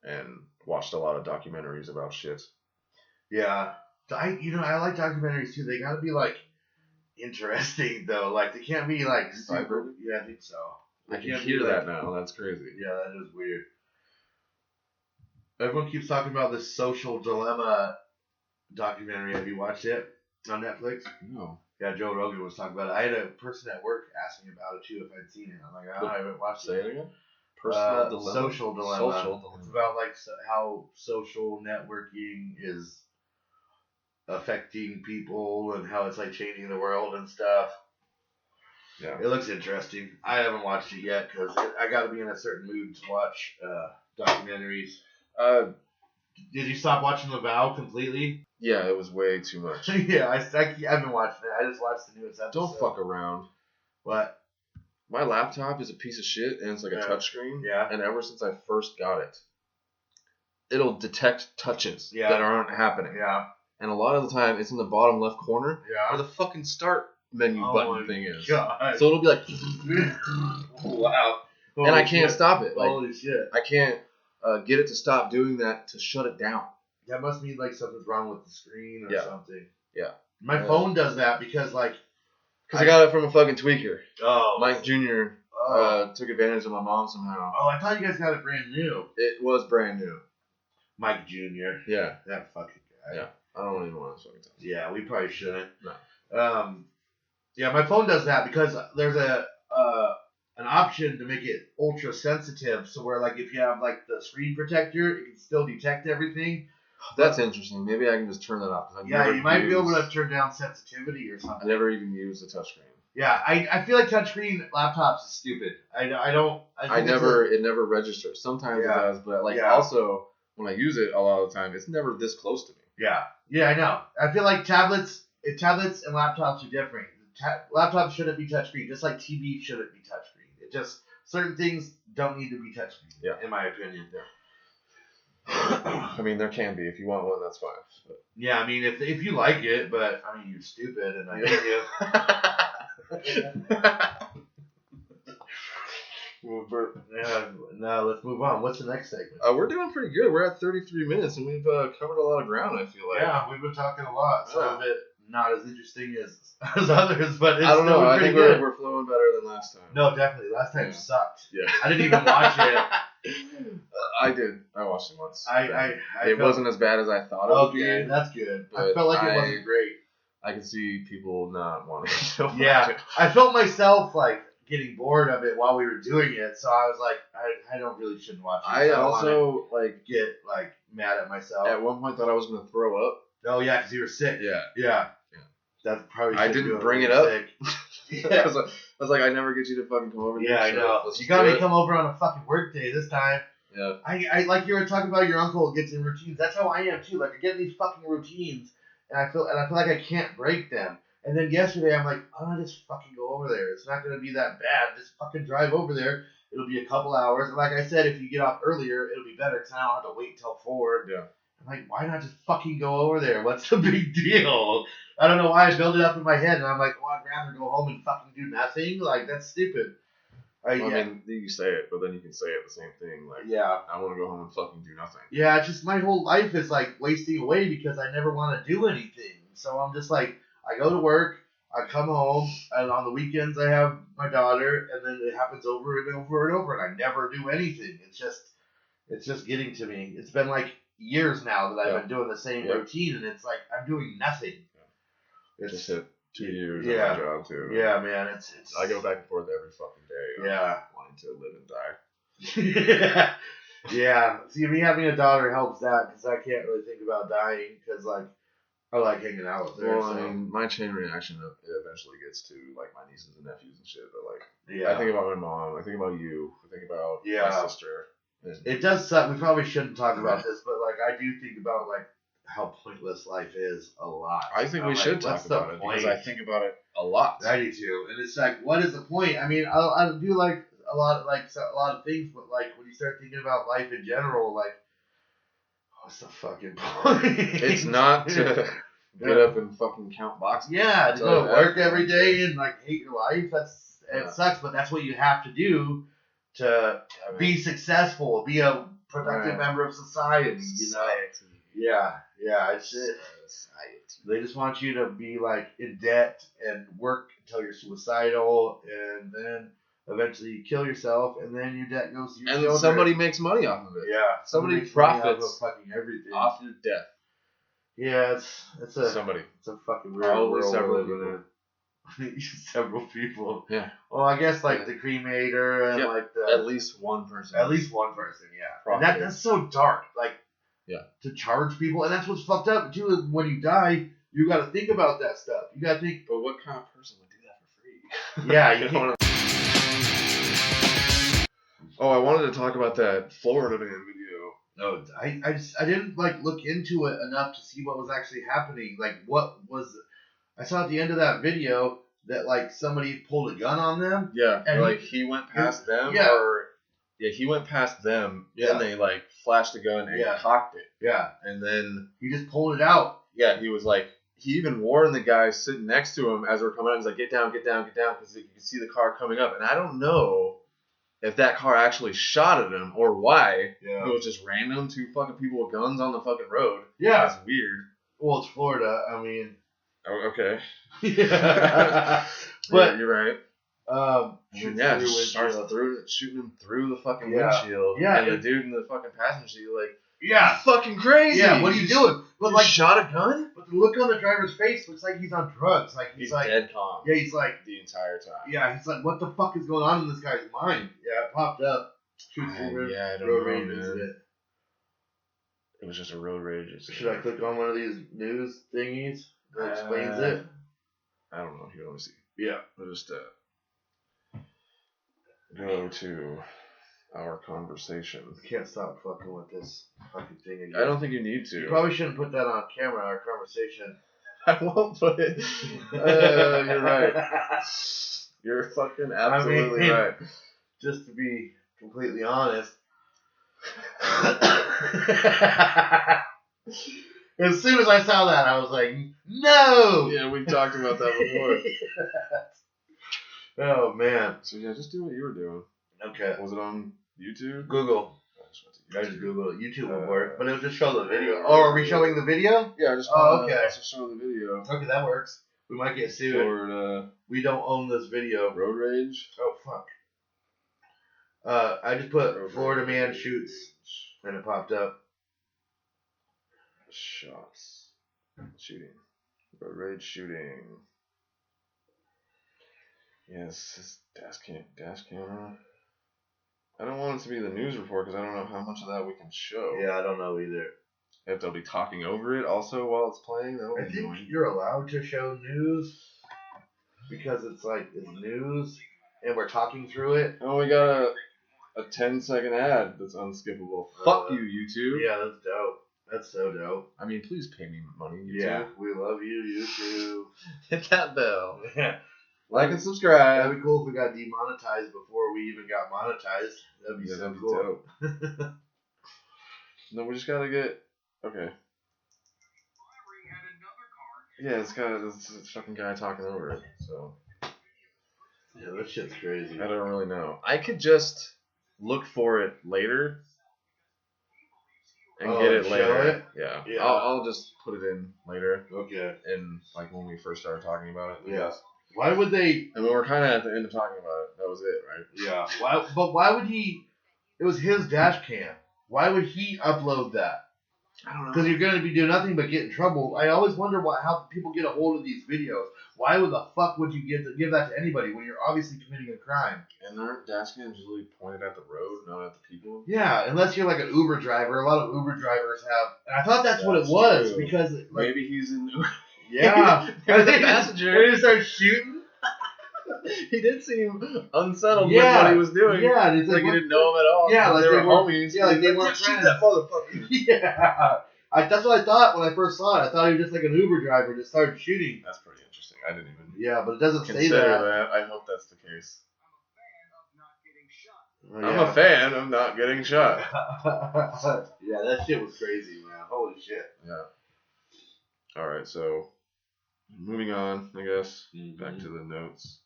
and watched a lot of documentaries about shit. Yeah. I like documentaries too. They gotta be like interesting though. Like they can't be like super. Yeah, I think so. I can hear that now. That's crazy. Yeah, that is weird. Everyone keeps talking about this social dilemma documentary. Have you watched it on Netflix? No. Yeah, Joe Rogan was talking about it. I had a person at work ask me about it too if I'd seen it. I'm like, I haven't watched it. Say it again. Personal dilemma. Social dilemma. It's about like how social networking is affecting people and how it's like changing the world and stuff. Yeah, it looks interesting. I haven't watched it yet because I got to be in a certain mood to watch documentaries. Did you stop watching The Vow completely? Yeah, it was way too much. Yeah, I've been watching it. I just watched the newest episode. Don't fuck around. What? My laptop is a piece of shit, and it's like a touchscreen. Yeah. And ever since I first got it, it'll detect touches that aren't happening. Yeah. And a lot of the time, it's in the bottom left corner where the fucking start menu button thing is. God. So it'll be like, wow. Holy and I can't stop it. Like, holy shit. I can't get it to stop doing that to shut it down. That must mean like something's wrong with the screen or something. Yeah. My phone does that because like. Because I got it from a fucking tweaker. Oh. Mike Jr. Took advantage of my mom somehow. Oh, I thought you guys got it brand new. It was brand new. Mike Jr. Yeah. That fucking guy. Yeah. I don't even want to fucking tell you. Yeah, we probably shouldn't. No. Yeah, my phone does that because there's an option to make it ultra sensitive, so where like if you have like the screen protector, it can still detect everything. That's interesting. Maybe I can just turn that off. You might be able to turn down sensitivity or something. I never even used a touchscreen. Yeah, I feel like touchscreen laptops is stupid. It never registers. Sometimes it does, but also when I use it a lot of the time, it's never this close to me. Yeah, I know. I feel like tablets and laptops are different. Laptops shouldn't be touchscreen, just like TV shouldn't be touchscreen. It just certain things don't need to be touchscreen. Yeah, in my opinion. Yeah. I mean, there can be. If you want one, that's fine. But. Yeah, I mean, if you like it, but I mean, you're stupid, and I hate you. Now let's move on. What's the next segment? We're doing pretty good. We're at 33 minutes, and we've covered a lot of ground. I feel like. Yeah, we've been talking a lot. Some of it not as interesting as others, but it's I don't know. I think good. we're flowing better than last time. No, definitely. Last time sucked. Yeah. I didn't even watch it. I did. I watched it once. It wasn't as bad as I thought it would be. Okay, that's good. I felt like it wasn't great. I can see people not wanting to watch it. I felt myself like getting bored of it while we were doing it, so I was like, I shouldn't watch it. I also get mad at myself. At one point, thought I was gonna throw up. Oh yeah, because you were sick. Yeah. That's probably. I didn't bring it up. I was like, I never get you to fucking come over. Yeah, I know. You got me come over on a fucking work day this time. Yeah. I like you were talking about your uncle gets in routines. That's how I am too. Like I get in these fucking routines, and I feel like I can't break them. And then yesterday I'm like, why don't I just fucking go over there? It's not gonna be that bad. Just fucking drive over there. It'll be a couple hours. And like I said, if you get off earlier, it'll be better because I don't have to wait until 4. Yeah. I'm like, why not just fucking go over there? What's the big deal? I don't know why I built it up in my head, and I'm like, well, I'd rather go home and fucking do nothing. Like, that's stupid. I mean, you say it, but then you can say it the same thing. Like, I want to go home and fucking do nothing. Yeah, it's just my whole life is like wasting away because I never want to do anything. So I'm just like, I go to work, I come home, and on the weekends I have my daughter, and then it happens over and over and over, and I never do anything. It's just getting to me. It's been like years now that I've been doing the same routine, and it's like I'm doing nothing. It's just hit 2 years of my job too. Yeah, man. It's. I go back and forth every fucking day. Wanting to live and die. Yeah. See, me having a daughter helps that because I can't really think about dying because like I like hanging out with her. Well, I mean, my chain reaction eventually gets to like my nieces and nephews and shit. But like, I think about my mom. I think about you. I think about my sister. It does suck. We probably shouldn't talk about this, but like I do think about like how pointless life is a lot. I think we should talk about it because I think about it a lot. I do too, and it's like, what is the point? I mean, I do like a lot of things, but like when you start thinking about life in general, like, what's the fucking point? It's not to get up and fucking count boxes. Yeah, to go to work every day and like hate your life. It sucks, but that's what you have to do to be successful, be a productive member of society. You know? Yeah, it's society. They just want you to be like in debt and work until you're suicidal, and then eventually you kill yourself, and then your debt goes to your children. And somebody makes money off of it. Yeah, somebody profits off of fucking everything off your death. Yeah, it's a fucking weird Probably world several we're living in. Several people. Yeah. Well, I guess like the cremator and like the at least one person. At least one person, yeah. And that's so dark. Like, to charge people, and that's what's fucked up too. Is when you die, you got to think about that stuff. You got to think. But what kind of person would do that for free? Yeah, you can't. Oh, I wanted to talk about that Florida man video. No, I didn't like look into it enough to see what was actually happening. Like, what was? I saw at the end of that video that like somebody pulled a gun on them. Yeah, and like he went past them. Yeah. He went past them. Yeah. And they like flashed a gun and cocked it. Yeah. And then he just pulled it out. Yeah, he was like, he even warned the guy sitting next to him as we're coming out. He's like, get down, because you can see the car coming up. And I don't know if that car actually shot at him or why. Yeah. It was just random, 2 fucking people with guns on the fucking road. Yeah. That's weird. Well, it's Florida. I mean. Oh, okay. Yeah. But you're right. Just starts shooting him through the fucking windshield. Yeah. And the dude in the fucking passenger seat, like, yeah, fucking crazy. Yeah, what are you doing? But you like shot a gun? But the look on the driver's face looks like he's on drugs. Like he's like dead calm. Yeah, he's like the entire time. Yeah, he's like, what the fuck is going on in this guy's mind? Yeah, it popped up. I don't know, man. It was just a road rage. Should I click on one of these news thingies that explains it? I don't know. You don't see. Yeah. We'll just go to our conversation. I can't stop fucking with this fucking thing again. I don't think you need to. You probably shouldn't put that on camera, our conversation. I won't put it. You're right. You're fucking absolutely right. Just to be completely honest. As soon as I saw that, I was like, no! Yeah, we talked about that before. Oh, man. So, yeah, just do what you were doing. Okay. Was it on YouTube? Google. I just Googled it. YouTube will work, but it'll just show the video. Oh, are we showing the video? Yeah, just okay. Let's just show the video. Okay, that works. We might get sued. Florida. We don't own this video. Road rage? Oh, fuck. I just put Florida man shoots, and it popped up. Shots. Shooting. Road rage shooting. Yes, this dash camera. I don't want it to be the news report because I don't know how much of that we can show. Yeah, I don't know either. If they'll be talking over it also while it's playing, that'll be annoying. I think you're allowed to show news because it's like it's news and we're talking through it. Oh, we got a 10-second ad that's unskippable. Fuck you, YouTube. Yeah, that's dope. That's so dope. I mean, please pay me money, YouTube. Yeah, we love you, YouTube. Hit that bell. Yeah. Like and subscribe. That'd be cool if we got demonetized before we even got monetized. That'd be so cool. Dope. No, we just gotta get. Okay. Yeah, it's got this fucking guy talking over it. So. Yeah, that shit's crazy. I don't really know. I could just look for it later. And get it later. Yeah. I'll just put it in later. Okay. And like when we first started talking about it. Yeah. Why would they? I mean, we're kind of at the end of talking about it. That was it, right? Yeah. Why would he? It was his dash cam. Why would he upload that? I don't know. Because you're going to be doing nothing but get in trouble. I always wonder how people get a hold of these videos. Why would the fuck would you give that to anybody when you're obviously committing a crime? And aren't dash cams usually pointed at the road, not at the people? Yeah, unless you're like an Uber driver. A lot of Uber drivers have. And I thought that's what it was true. because like, maybe he's in Uber. Yeah, there's a passenger. When he started shooting. He did seem unsettled with what he was doing. Yeah, and it's like he didn't know him at all. Yeah, like they were homies. Yeah, like they weren't shoot that motherfucker. Yeah, that's what I thought when I first saw it. I thought he was just like an Uber driver and just started shooting. That's pretty interesting. I didn't even. Yeah, but it doesn't say consider that. I hope that's the case. Oh, I'm a fan of not getting shot. Yeah, that shit was crazy, man. Holy shit. Yeah. All right, so moving on, I guess. Back to the notes.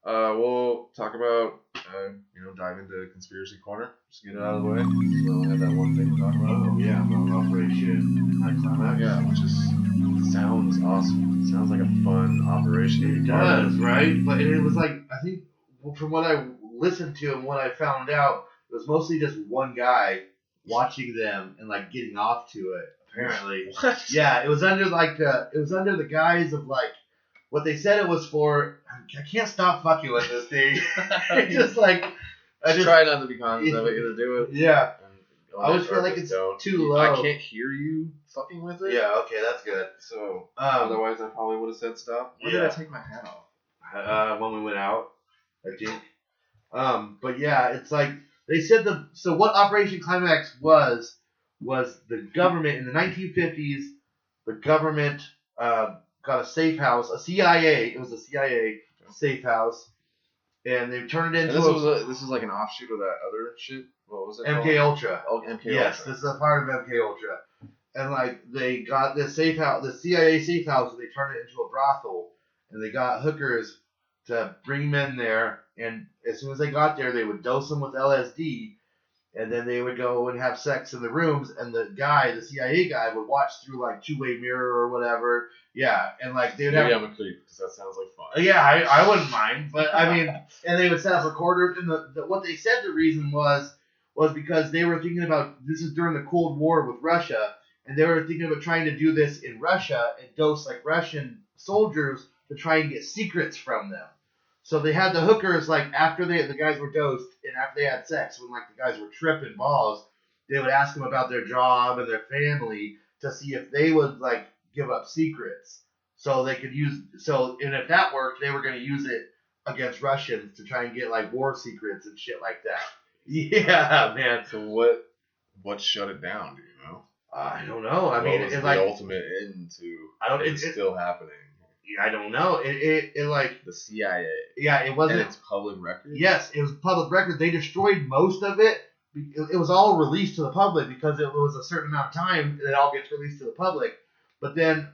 We'll talk about, dive into Conspiracy Corner. Just get it out of the way. So we'll have that one thing to talk about. Oh, yeah, about Operation High Climax. Yeah, which is Sounds awesome. Sounds like a fun operation. It does, right? But it was like, I think from what I listened to and what I found out, it was mostly just one guy watching them and like getting off to it. Apparently, What? yeah, it was under the guise of like what they said it was for. I can't stop fucking with this thing. It's just like I just try not to be conscious of it. Either do it. Yeah. I always it feel or like just it's too low. I can't hear you fucking with it. Yeah. Okay, that's good. So otherwise, I probably would have said stop. When did I take my hat off? When we went out, I think. But yeah, it's like they said so what Operation Climax was the government in the 1950s. The government got a safe house, a CIA. It was a CIA safe house, and they turned it into. This is like an offshoot of that other shit. What was it? MK Ultra. Oh, MK yes, Ultra. this is a part of MK Ultra, and like they got this safe house, the CIA safe house, and they turned it into a brothel, and they got hookers to bring men there, and as soon as they got there, they would dose them with LSD, and then they would go and have sex in the rooms, and the CIA guy, would watch through like two-way mirror or whatever. Yeah, and like they would have. Maybe I'm a creep because that sounds like fun. Yeah, I wouldn't mind, but I mean, and they would set up recorders, and what they said the reason was because they were thinking about, this is during the Cold War with Russia, and they were thinking about trying to do this in Russia and dose like Russian soldiers to try and get secrets from them. So they had the hookers, like, after the guys were dosed and after they had sex, when, like, the guys were tripping balls, they would ask them about their job and their family to see if they would, like, give up secrets. So they could and if that worked, they were going to use it against Russians to try and get, like, war secrets and shit like that. Yeah, man. So what shut it down, do you know? I don't know. I mean, was it's the like ultimate end to it's still happening. I don't know. It like the CIA. Yeah, it wasn't. And it's public record. Yes, it was public record. They destroyed most of it. It was all released to the public because it was a certain amount of time and it all gets released to the public. But then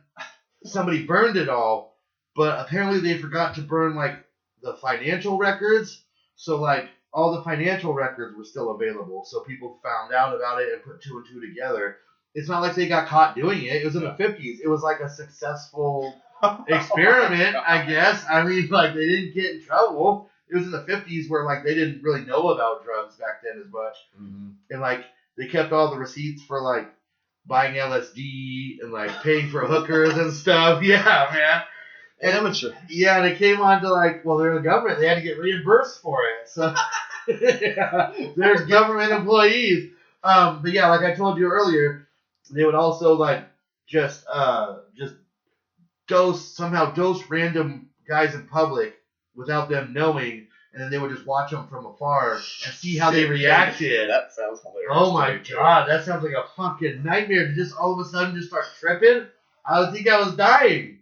somebody burned it all. But apparently they forgot to burn like the financial records. So like all the financial records were still available. So people found out about it and put two and two together. It's not like they got caught doing it. It was in the 50s. It was like a successful experiment, I guess. I mean, like, they didn't get in trouble. It was in the 50s where, like, they didn't really know about drugs back then as much. Mm-hmm. And, like, they kept all the receipts for, like, buying LSD and, like, paying for hookers and stuff. Yeah, man. And amateur. Yeah, and it came on to, like, well, they're the government. They had to get reimbursed for it. So, yeah, they're government employees. But, yeah, like I told you earlier, they would also, like, just dose random guys in public without them knowing, and then they would just watch them from afar and see how they reacted. That sounds hilarious. Oh my god, that sounds like a fucking nightmare to just all of a sudden just start tripping. I would think I was dying.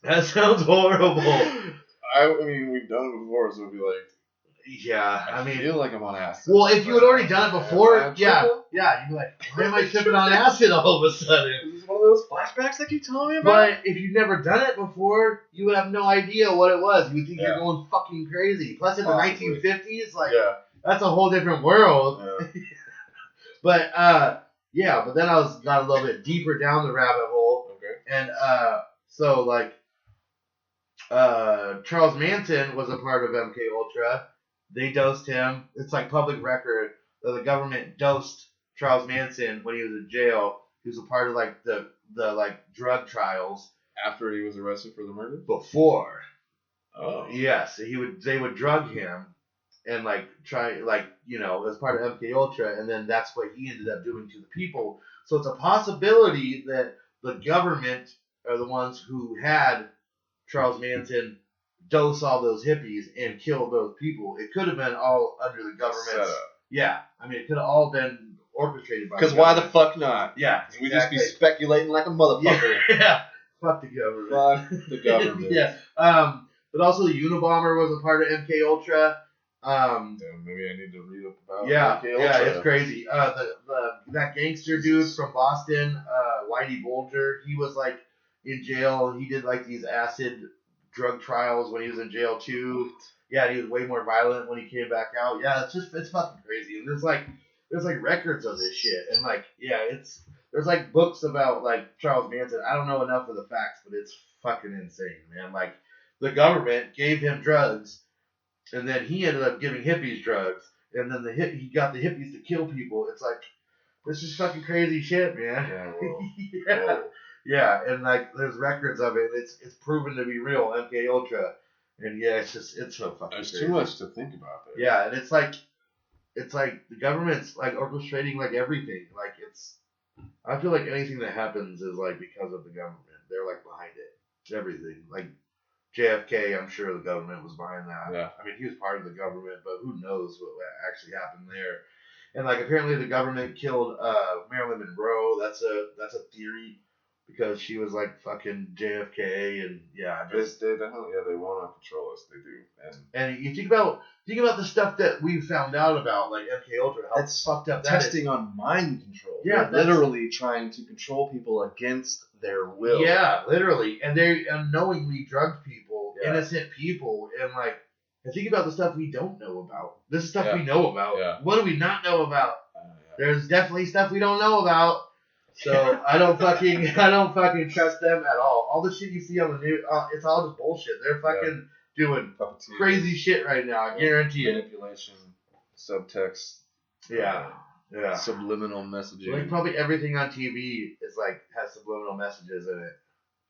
That sounds horrible. I mean, we've done it before, so it'd be like, yeah, I mean, feel like I'm on acid. Well, if you had already done it before, yeah, you'd be like, why am I tripping on acid all of a sudden? This is one of those flashbacks that keep telling me about. But if you've never done it before, you would have no idea what it was. You would think you're going fucking crazy. Plus, in the 1950s, like, that's a whole different world. Yeah. But but then I got a little bit deeper down the rabbit hole. Okay. And so like, Charles Manson was a part of MK Ultra. They dosed him. It's like public record that the government dosed Charles Manson when he was in jail. He was a part of like the like drug trials. After he was arrested for the murder? Before. Oh. Yes, they would drug him and like try like, you know, as part of MK Ultra, and then that's what he ended up doing to the people. So it's a possibility that the government are the ones who had Charles Manson dose all those hippies and kill those people. It could have been all under the government's. Yeah, I mean, it could have all been orchestrated by. Because why the fuck not? Yeah, we just be speculating like a motherfucker. Yeah, fuck the government. Fuck the government. Yeah. But also the Unabomber was a part of MK Ultra. Maybe I need to read up about. Yeah, MK Ultra. Yeah, it's crazy. That gangster dude from Boston, Whitey Bulger, he was like in jail. He did like these acid drug trials when he was in jail too. Yeah, he was way more violent when he came back out. Yeah, it's fucking crazy. And there's like records of this shit, and like, yeah, there's like books about like Charles Manson. I don't know enough of the facts, but it's fucking insane, man. Like the government gave him drugs, and then he ended up giving hippies drugs, and then he got the hippies to kill people. It's like this is fucking crazy shit, man. Yeah, well, yeah. well, Yeah, and like there's records of it. It's proven to be real. MK Ultra, and yeah, it's so fucking. there's crazy. too much to think about there. Yeah, and it's like the government's like orchestrating like everything. Like I feel like anything that happens is like because of the government. They're like behind it. Everything. Like JFK, I'm sure the government was behind that. Yeah. I mean, he was part of the government, but who knows what actually happened there. And like apparently the government killed Marilyn Monroe. That's a theory because she was like fucking JFK and yeah. They definitely they want to control us. They do. And you think about the stuff that we found out about like MK Ultra. How That's fucked up that testing on mind control. Yeah, they're literally trying to control people against their will. Yeah, literally, and they unknowingly drugged people, Yeah. innocent people, and like. And think about the stuff we don't know about. This is stuff Yeah. we know about. Yeah. What do we not know about? Yeah. There's definitely stuff we don't know about. So I don't fucking trust them at all. All the shit you see on the news, it's all just bullshit. They're fucking doing Puppeteers, crazy shit right now. I guarantee it. Manipulation, subtext. Yeah. Yeah. Subliminal messaging. Like probably everything on TV is like has subliminal messages in it.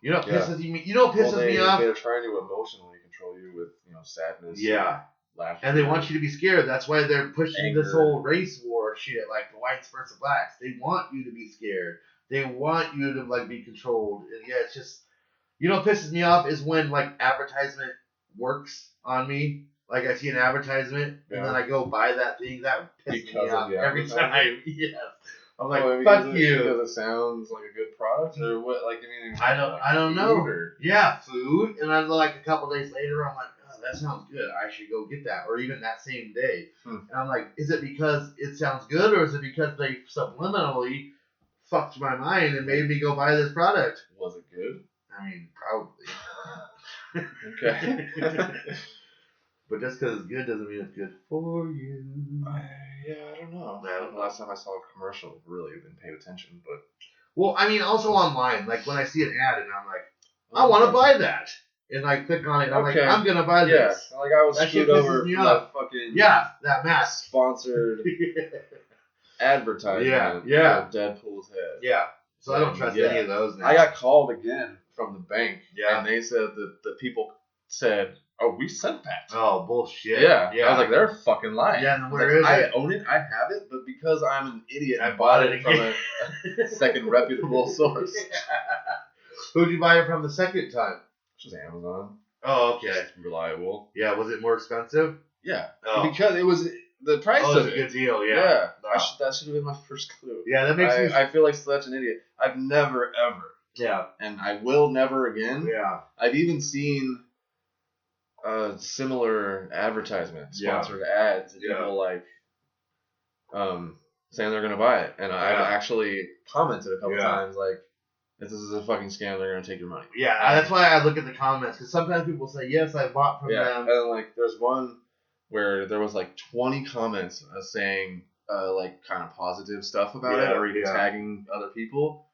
You know what Yeah. pisses me? You know what pisses me off? They're trying to emotionally control you with sadness. Yeah. Laughter. And they want you to be scared. That's why they're pushing Anger. this whole race war shit, like the whites versus blacks. They want you to be scared. They want you to like be controlled. And yeah, it's just, you know what pisses me off is when like advertisement works on me. Like I see an advertisement and then I go buy that thing. That pisses me off every time. Yes. I'm like, fuck you. Because it sounds like a good product, or what? Like, I mean, I don't know. Or... Yeah, food. And then like a couple days later, I'm like, oh, that sounds good. I should go get that. Or even that same day. And I'm like, is it because it sounds good, or is it because they subliminally fucked my mind and made me go buy this product? Was it good? I mean, probably. Okay. But just because it's good doesn't mean it's good for you. I don't know. Last time I saw a commercial, really didn't pay attention, but. Well, I mean, also online, like when I see an ad and I'm like, I want to buy that, and I click on it, and I'm like, I'm gonna buy this. Yeah, like I was screwed over for that fucking. Yeah, that mask. Sponsored advertisement. Yeah. Deadpool's head. Yeah. So I don't trust any of those now. I got called again from the bank. Yeah. And they said that the people said, "Oh, we sent that." Oh, bullshit. Yeah. I was like, they're fucking lying. Yeah, and where is it? I own it. I have it, but because I'm an idiot, I bought it from a second reputable source. Who'd you buy it from the second time? Which was Amazon. Oh, okay. Just reliable. Yeah. Was it more expensive? Yeah. Oh. Because it was the price of it. was a good deal. Yeah. That should have been my first clue. Yeah, that makes me. I feel like such an idiot. I've never ever. Yeah. And I will never again. Yeah. I've even seen similar advertisements, sponsored ads, and people like saying they're gonna buy it, and I've actually commented a couple times like, "This is a fucking scam. They're gonna take your money." Yeah, that's why I look at the comments, because sometimes people say, "Yes, I bought from them." And like there's one where there was like 20 comments saying like kind of positive stuff about it, or even tagging other people,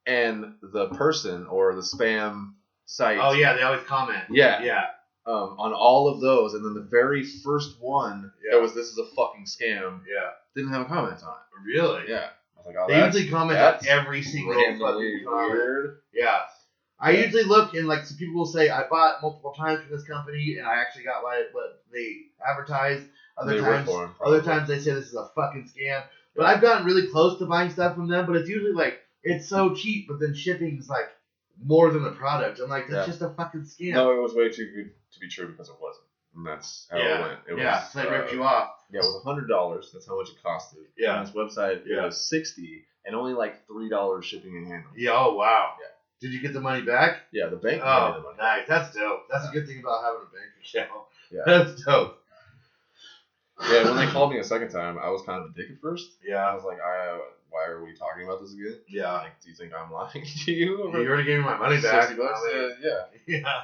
and the person or the spam site. Oh yeah, they always comment. Yeah. On all of those, and then the very first one, there was, "This is a fucking scam." Yeah. Didn't have a comment on it. Really? Yeah. I was like, oh, they usually comment on every single fucking comment. Weird. Yeah. I usually look and like some people will say, "I bought multiple times from this company and I actually got what they advertised." Other times they say this is a fucking scam. But I've gotten really close to buying stuff from them, but it's usually like it's so cheap, but then shipping's like more than the product. I'm like, that's just a fucking scam. No, it was way too good to be true because it wasn't. And that's how it went. It was, so they ripped you off. Yeah, it was $100. That's how much it costed. Yeah. On this website, it was $60 and only like $3 shipping and handling. Yeah, oh wow. Yeah. Did you get the money back? Yeah, the bank gave me the money. Nice. That's dope. That's a good thing about having a bank account. Yeah. That's dope. Yeah, when they called me a second time, I was kind of a dick at first. Yeah. I was like, why are we talking about this again? Yeah. Like, do you think I'm lying to you? You already gave me my money back. $60? Yeah. Yeah.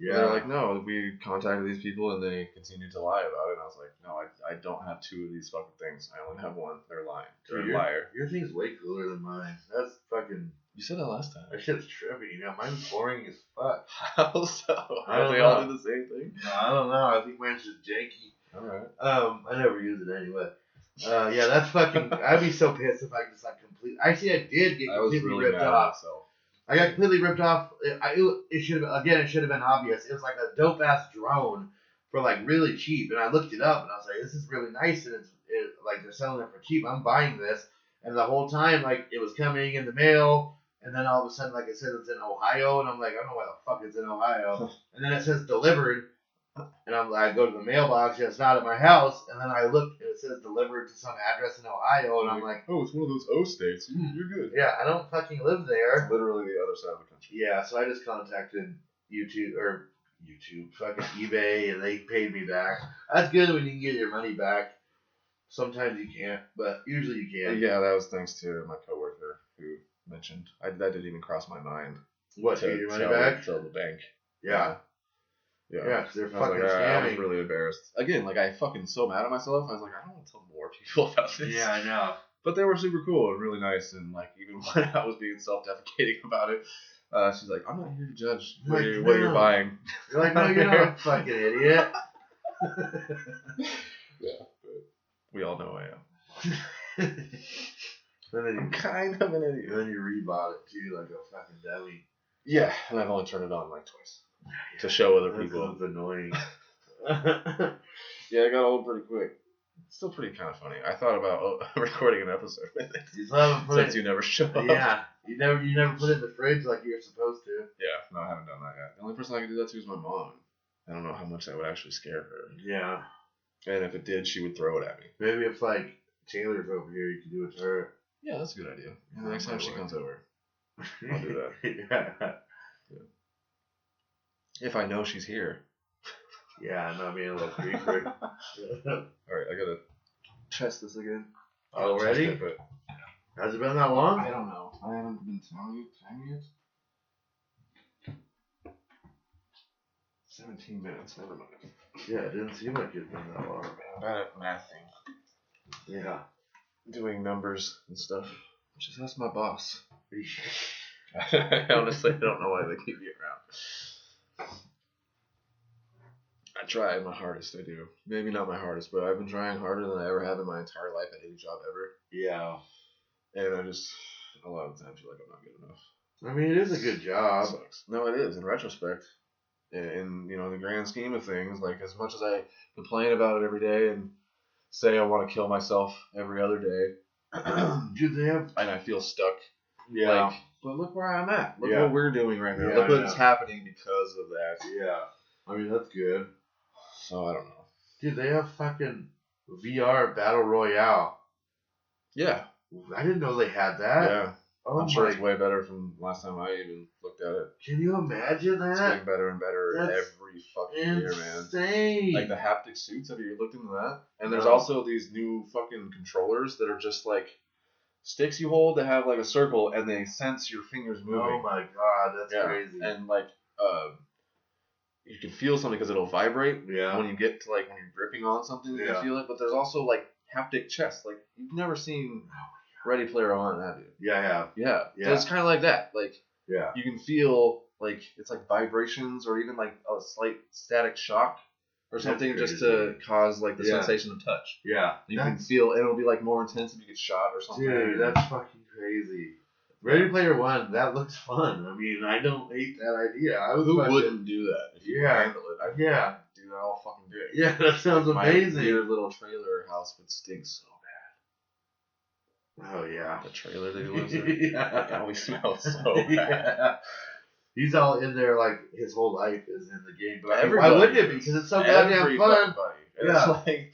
Yeah. They're like, no, we contacted these people and they continued to lie about it. And I was like, no, I don't have 2 of these fucking things. I only have 1. They're lying. They're a liar. Your thing's way cooler than mine. That's fucking. You said that last time. That shit's trippy. Yeah, mine's boring as fuck. How so? Don't they know. all do the same thing? No, I don't know. I think mine's just janky. Alright. I never use it anyway. Yeah, that's fucking. I'd be so pissed if I just like completely. Actually, I did get completely ripped off. I got completely ripped off. It should have it should have been obvious. It was like a dope ass drone for like really cheap, and I looked it up and I was like, this is really nice, and it's like they're selling it for cheap. I'm buying this, and the whole time like it was coming in the mail, and then all of a sudden like it says it's in Ohio, and I'm like, I don't know why the fuck it's in Ohio, and then it says delivered. And I go to the mailbox, and it's not at my house. And then I look, and it says delivered to some address in Ohio. And I'm like, oh, it's one of those O states. You're good. Yeah, I don't fucking live there. It's literally the other side of the country. Yeah, so I just contacted fucking eBay, and they paid me back. That's good when you can get your money back. Sometimes you can't, but usually you can. Yeah, that was thanks to my coworker who mentioned. That didn't even cross my mind. What, to get your money back? Tell the bank. Yeah. Yeah, because they're fucking scamming. I was really embarrassed. Again, like, I fucking so mad at myself. I was like, I don't want to tell more people about this. Yeah, I know. But they were super cool and really nice. And, like, even when I was being self-deprecating about it, she's like, I'm not here to judge what you're buying. You're like, no, you're not a fucking idiot. Yeah, but we all know I am. I'm kind of an idiot. And then you rebought it, too, like a fucking dummy. Yeah, and I've only turned it on, like, twice. To show other people. That's annoying. Yeah, it got old pretty quick. It's still pretty kind of funny. I thought about recording an episode with it. Since you never show up. Yeah, you never put it in the fridge like you're supposed to. Yeah, no, I haven't done that yet. The only person I could do that to is my mom. I don't know how much that would actually scare her. Yeah. And if it did, she would throw it at me. Maybe if like Taylor's over here, you could do it to her. Yeah, that's a good idea. The next time she comes over, I'll do that. Yeah. If I know she's here. Yeah, not being a little creeper. Alright, I gotta test this again. Already? Has it been that long? I don't know. I haven't been telling you yet. 17 minutes, never mind. Yeah, it didn't seem like it'd been that long. I'm bad at mathing. Yeah. Doing numbers and stuff. Just ask my boss. I honestly don't know why they keep me around. I try my hardest, I do. Maybe not my hardest, but I've been trying harder than I ever have in my entire life at any job ever. Yeah. And I just, a lot of the time, feel like I'm not good enough. I mean, it is a good job. It sucks. No, it is, in retrospect. In, the grand scheme of things, like, as much as I complain about it every day and say I want to kill myself every other day, and I feel stuck. Yeah. Like, but look where I'm at. Look what we're doing right now. Look what's happening because of that. Yeah. I mean, that's good. So, I don't know. Dude, they have fucking VR Battle Royale. Yeah. I didn't know they had that. Yeah. Oh, I'm sure it's way better from last time I even looked at it. Can you imagine that? It's getting better and better That's every fucking year, man. Insane. Like the haptic suits, have you looked into that? And there's also these new fucking controllers that are just like sticks you hold that have like a circle and they sense your fingers moving. Oh my god, that's crazy. And like, you can feel something because it'll vibrate. Yeah. When you get to like when you're gripping on something, you can feel it. But there's also like haptic chest. Like you've never seen Ready Player One, have you? Yeah, I have. Yeah. So it's kind of like that. Like, you can feel like it's like vibrations or even like a slight static shock or something just to cause like the sensation of touch. Yeah. You can feel, and it'll be like more intense if you get shot or something. Dude, that's fucking crazy. Ready Player One, that looks fun. I mean, I don't hate that idea. Who wouldn't do that if you handle it? I'd do that all fucking day. Yeah, that sounds amazing. My weird little trailer house would stink so bad. Oh, yeah. The trailer that he lives in. It always smells so bad. Yeah. He's all in there like his whole life is in the game. But why wouldn't it be? Because it's so goddamn fun. It's like,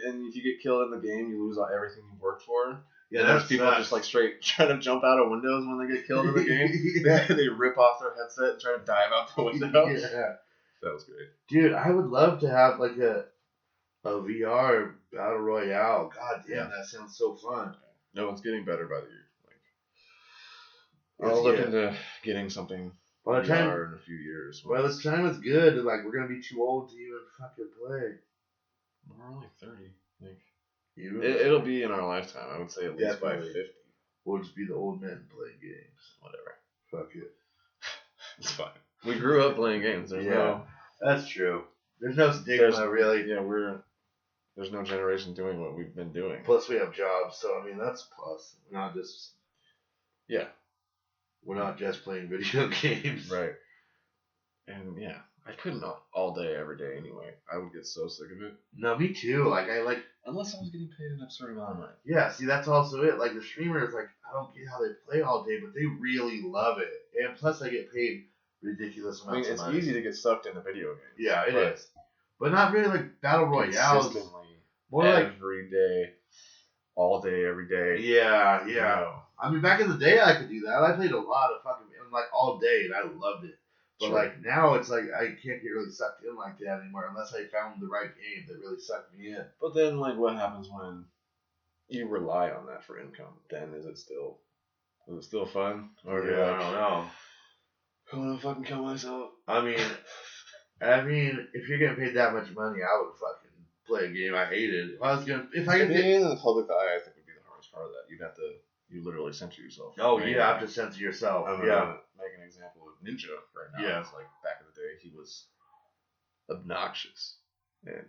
and if you get killed in the game, you lose everything you worked for. Yeah, and there's people just like straight trying to jump out of windows when they get killed in the game. They rip off their headset and try to dive out the window. Yeah. That was great. Dude, I would love to have like a VR Battle Royale. God damn, that sounds so fun. No, it's getting better by the year. Like, I'll look into getting something By the time in a few years. By the time it's good, like we're gonna be too old to even fucking play. We're only 30. Like, You? It'll be in our lifetime. I would say at least Definitely. by 50. We'll just be the old men playing games. Whatever. Fuck it. It's fine. We grew up playing games. That's true. There's no stigma, really. Yeah, there's no generation doing what we've been doing. Plus, we have jobs, so I mean that's a plus. We're not just. Yeah. We're not just playing video games. Right. And yeah, I couldn't all day, every day anyway. I would get so sick of it. No, me too. Unless I was getting paid an absurd amount of money. Yeah, see, that's also it. Like, the streamers, like, I don't get how they play all day, but they really love it. And plus, they get paid ridiculous amounts of money. It's easy to get sucked into video games. Yeah, it is. But not really like Battle Royales. Consistently, more every day, all day, every day. Yeah. No. I mean, back in the day, I could do that. I played a lot of fucking, like, all day, and I loved it. But, like, now it's like I can't get really sucked in like that anymore unless I found the right game that really sucked me in. But then, like, what happens when you rely on that for income? Then is it still fun? Or I don't know. I want to fucking kill myself. I mean, if you're getting paid that much money, I would fucking play a game I hated. If I could being in the public eye, I think would be the hardest part of that. You literally censor yourself. Oh, you have to censor yourself. I'm gonna make an example of Ninja right now. Yeah. It's like back in the day, he was obnoxious and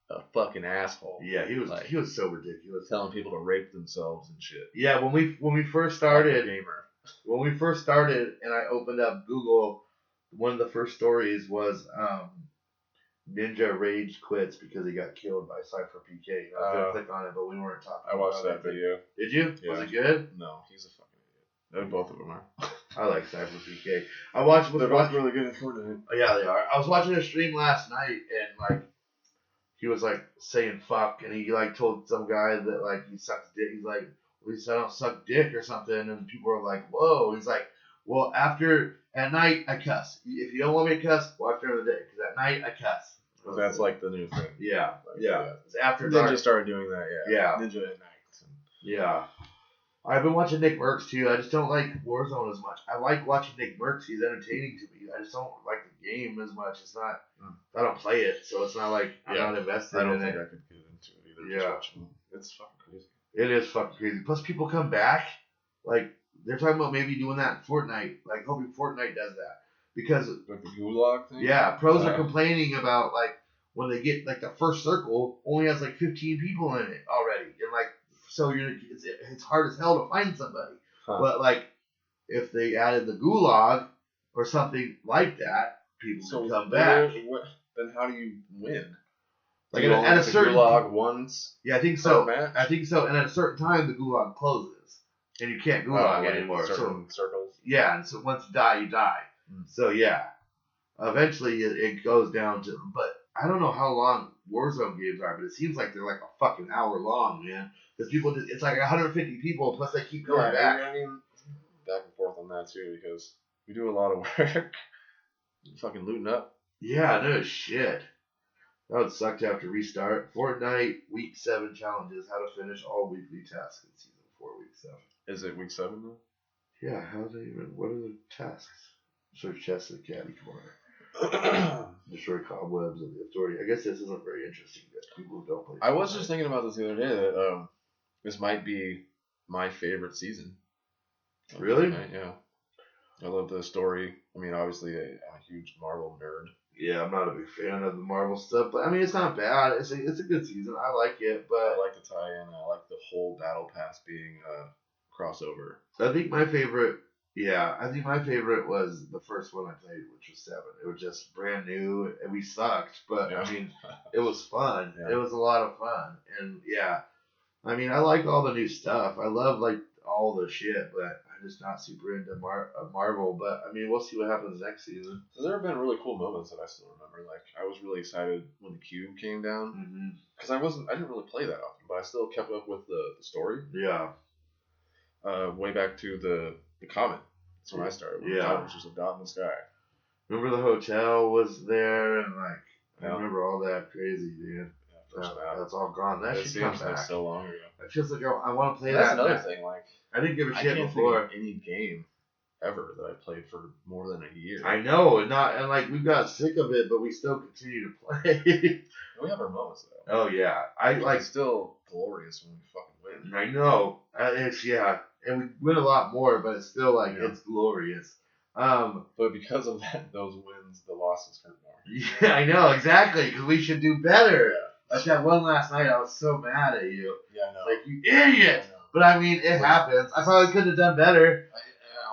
a fucking asshole. Yeah, he was so ridiculous, telling people to rape themselves and shit. Yeah, when we first started, gamer. When we first started, and I opened up Google, one of the first stories was Ninja rage quits because he got killed by Cypher PK. I was gonna click on it, but we weren't talking. I watched that video. Did you? Yeah. Was it good? No, he's a fucking idiot. Both of them are. I like Cypher PK. They're both really good at Fortnite. Oh, yeah, they are. I was watching a stream last night, and like he was like saying fuck, and he like told some guy that like he sucks dick. He's like, well, he said I don't suck dick or something, and people are like, whoa. He's like, well, at night I cuss. If you don't want me to cuss, watch during the day, because at night I cuss. That's like the new thing. Yeah, like, yeah. It's after dark. Ninja started doing that, Yeah. Ninja at night. Yeah. I've been watching Nick Merckx too. I just don't like Warzone as much. I like watching Nick Merckx. He's entertaining to me. I just don't like the game as much. It's not. I don't play it, so it's not like I'm not invested in it. I don't think I could get into it either. Yeah. It's fucking crazy. It is fucking crazy. Plus, people come back. Like, they're talking about maybe doing that in Fortnite. Like, hoping Fortnite does that. Because. Like the gulag thing? Yeah. Pros are complaining about, like, when they get, like, the first circle only has, like, 15 people in it already. And, like, so it's hard as hell to find somebody. Huh. But, like, if they added the gulag or something like that, people can come back. Then how do you win? Like at a certain gulag once. Yeah, I think so. I think so. And at a certain time, the gulag closes, and you can't gulag anymore. Certain circles. Yeah, and so once you die, you die. So yeah, eventually it goes down to. But I don't know how long Warzone games are, but it seems like they're like a fucking hour long, man. Because it's like 150 people plus they keep going back. I mean, back and forth on that too, because we do a lot of work. Fucking looting up. Yeah, no shit. That would suck to have to restart. Fortnite Week 7 challenges. How to finish all weekly tasks in Season 4, Week 7. Is it Week 7 though? Yeah, what are the tasks? Search chests in the caddy corner. Destroy cobwebs of the authority. I guess this isn't very interesting to people who don't play. I was just thinking about this the other day that this might be my favorite season. Really? Yeah. I love the story. I mean, obviously, I'm a huge Marvel nerd. Yeah, I'm not a big fan of the Marvel stuff, but I mean, it's not bad. It's a good season. I like it, but I like the tie-in. I like the whole battle pass being a crossover. I think my favorite was the first one I played, which was 7. It was just brand new, and we sucked, but I mean, it was fun. Yeah. It was a lot of fun, and yeah, I mean, I like all the new stuff. I love like all the shit, but I'm just not super into Marvel. But I mean, we'll see what happens next season. So there have been really cool moments that I still remember. Like I was really excited when the cube came down because I didn't really play that often, but I still kept up with the story. Yeah. Way back to the comet. That's when I started. When the comet was just a dot in the sky. Remember the hotel was there and like I remember all that crazy, dude. That's all gone. That should come back. So long ago. It feels like I want to play that. That's another thing. Like I didn't give a shit before. Think of any game ever that I played for more than a year. I know, and like we got sick of it, but we still continue to play. We have our moments though. Oh yeah, It's still glorious when we fucking win. I know, and we win a lot more, but it's still like it's glorious. But because of those wins, the losses hurt more. Yeah, I know exactly because we should do better. Like that one last night, I was so mad at you. Yeah, I know. Like you idiot. But I mean, it happens. I probably could have done better.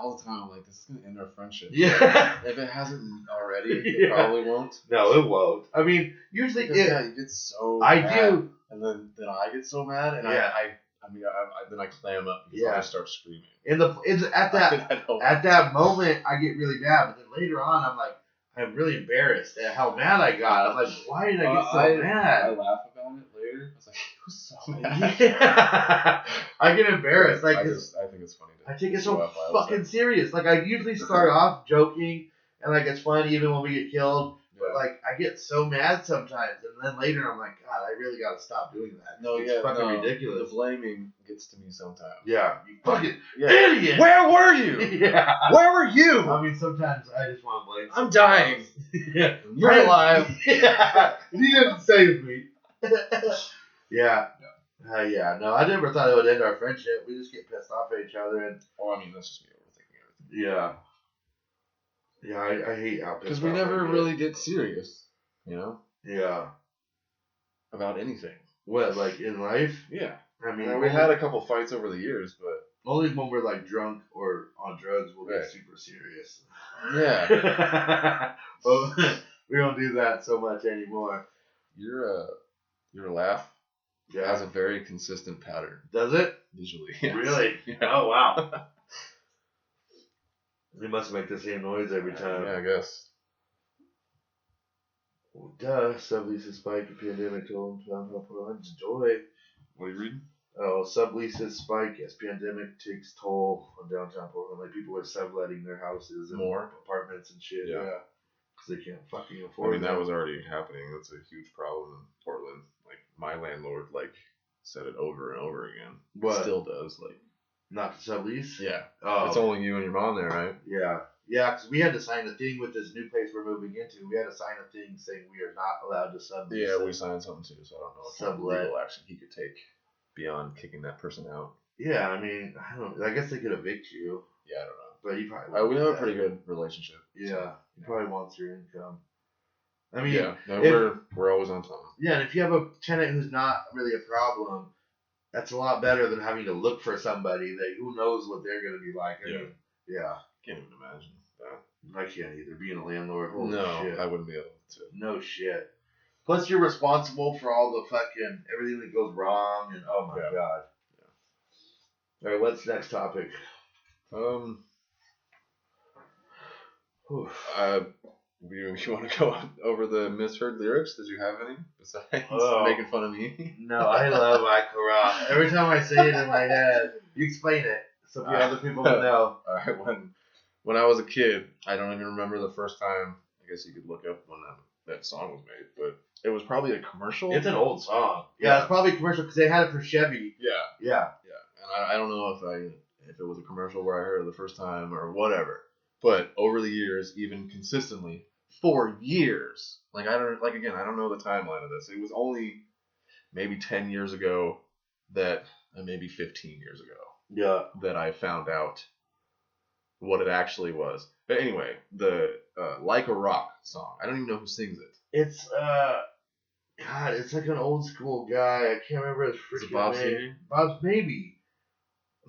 All the time, I'm like, this is gonna end our friendship. Yeah. If it hasn't already, it probably won't. No, it won't. I mean, usually you get so mad. do, and then I get so mad, and then I clam up because I just start screaming. At that moment, I get really mad, but then later on, I'm really embarrassed at how mad I got. I'm like, why did I get so mad? I laugh about it later. I was like, he was so mad. Yeah. I get embarrassed. Like I think it's funny. I take it so fucking serious. Like I usually start off joking and like it's fun even when we get killed. But like I get so mad sometimes, and then later I'm like, God, I really gotta stop doing that. It's fucking ridiculous. The blaming gets to me sometimes. Yeah, you fucking idiot. Where were you? Yeah. Where were you? I mean, sometimes I just want to blame. I'm dying. Yeah, you're alive. Yeah, you didn't save me. Yeah. Yeah, no, I never thought it would end our friendship. We just get pissed off at each other, and that's just me overthinking everything. Yeah. Yeah, I hate how because we never really get serious, you know. Yeah. About anything. What, like in life? Yeah. I mean, we had a couple fights over the years, but only when we're like drunk or on drugs we'll get super serious. Yeah. But we don't do that so much anymore. Your laugh has a very consistent pattern. Does it? Visually. Yes. Really? Yeah. Oh wow. They must make the same noise every time. Yeah, I guess. Well, duh. Subleases spike. The pandemic told downtown Portland joy. What are you reading? Oh, subleases spike as pandemic takes toll on downtown Portland. Like people are subletting their houses and apartments and shit. Yeah. Because they can't fucking afford. that was already happening. That's a huge problem in Portland. Like my landlord, said it over and over again. What? Still does. Not to sublease? Yeah. Oh. It's only you and your mom there, right? Yeah. Yeah, because we had to sign a thing with this new place we're moving into. We had to sign a thing saying we are not allowed to sublease. Yeah, we signed something too, so I don't know what kind of legal action he could take beyond kicking that person out. Yeah, I mean, I guess they could evict you. Yeah, I don't know. But you probably we have a pretty good relationship. Yeah, so. He probably wants your income. I mean, we're always on time. Yeah, and if you have a tenant who's not really a problem, that's a lot better than having to look for somebody that who knows what they're going to be like. I mean, yeah. Can't even imagine that. I can't either. Being a landlord, holy shit. I wouldn't be able to. No shit. Plus, you're responsible for all the fucking everything that goes wrong, and oh my god. Yeah. All right, what's next topic? You want to go over the misheard lyrics? Did you have any besides making fun of me? No, I love Ikara. Every time I say it in my head, you explain it so other people will know. All right, when I was a kid, I don't even remember the first time. I guess you could look up when that song was made, but it was probably a commercial. It's an old song. Yeah, it's probably a commercial because they had it for Chevy. Yeah. And I don't know if it was a commercial where I heard it the first time or whatever. But over the years, even consistently, for years, I don't know the timeline of this. It was only maybe 10 years ago maybe 15 years ago, that I found out what it actually was. But anyway, the Like a Rock song. I don't even know who sings it. It's God, it's like an old school guy. I can't remember his freaking Bob name. Seger? Bob, maybe.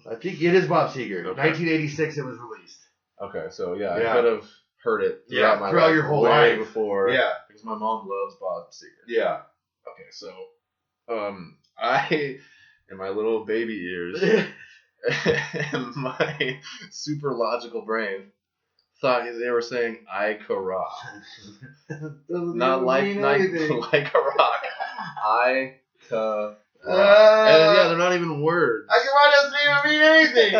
I think it is Bob Seger. Okay. 1986 it was released. Okay, so I could have heard it throughout my throughout life, your whole way life before. Yeah. Because my mom loves Bob Seger. Yeah. Okay, so I, in my little baby ears, and my super logical brain, thought they were saying Ikara. Not like a rock. Ikara. And they're not even words. Ikara doesn't even mean anything.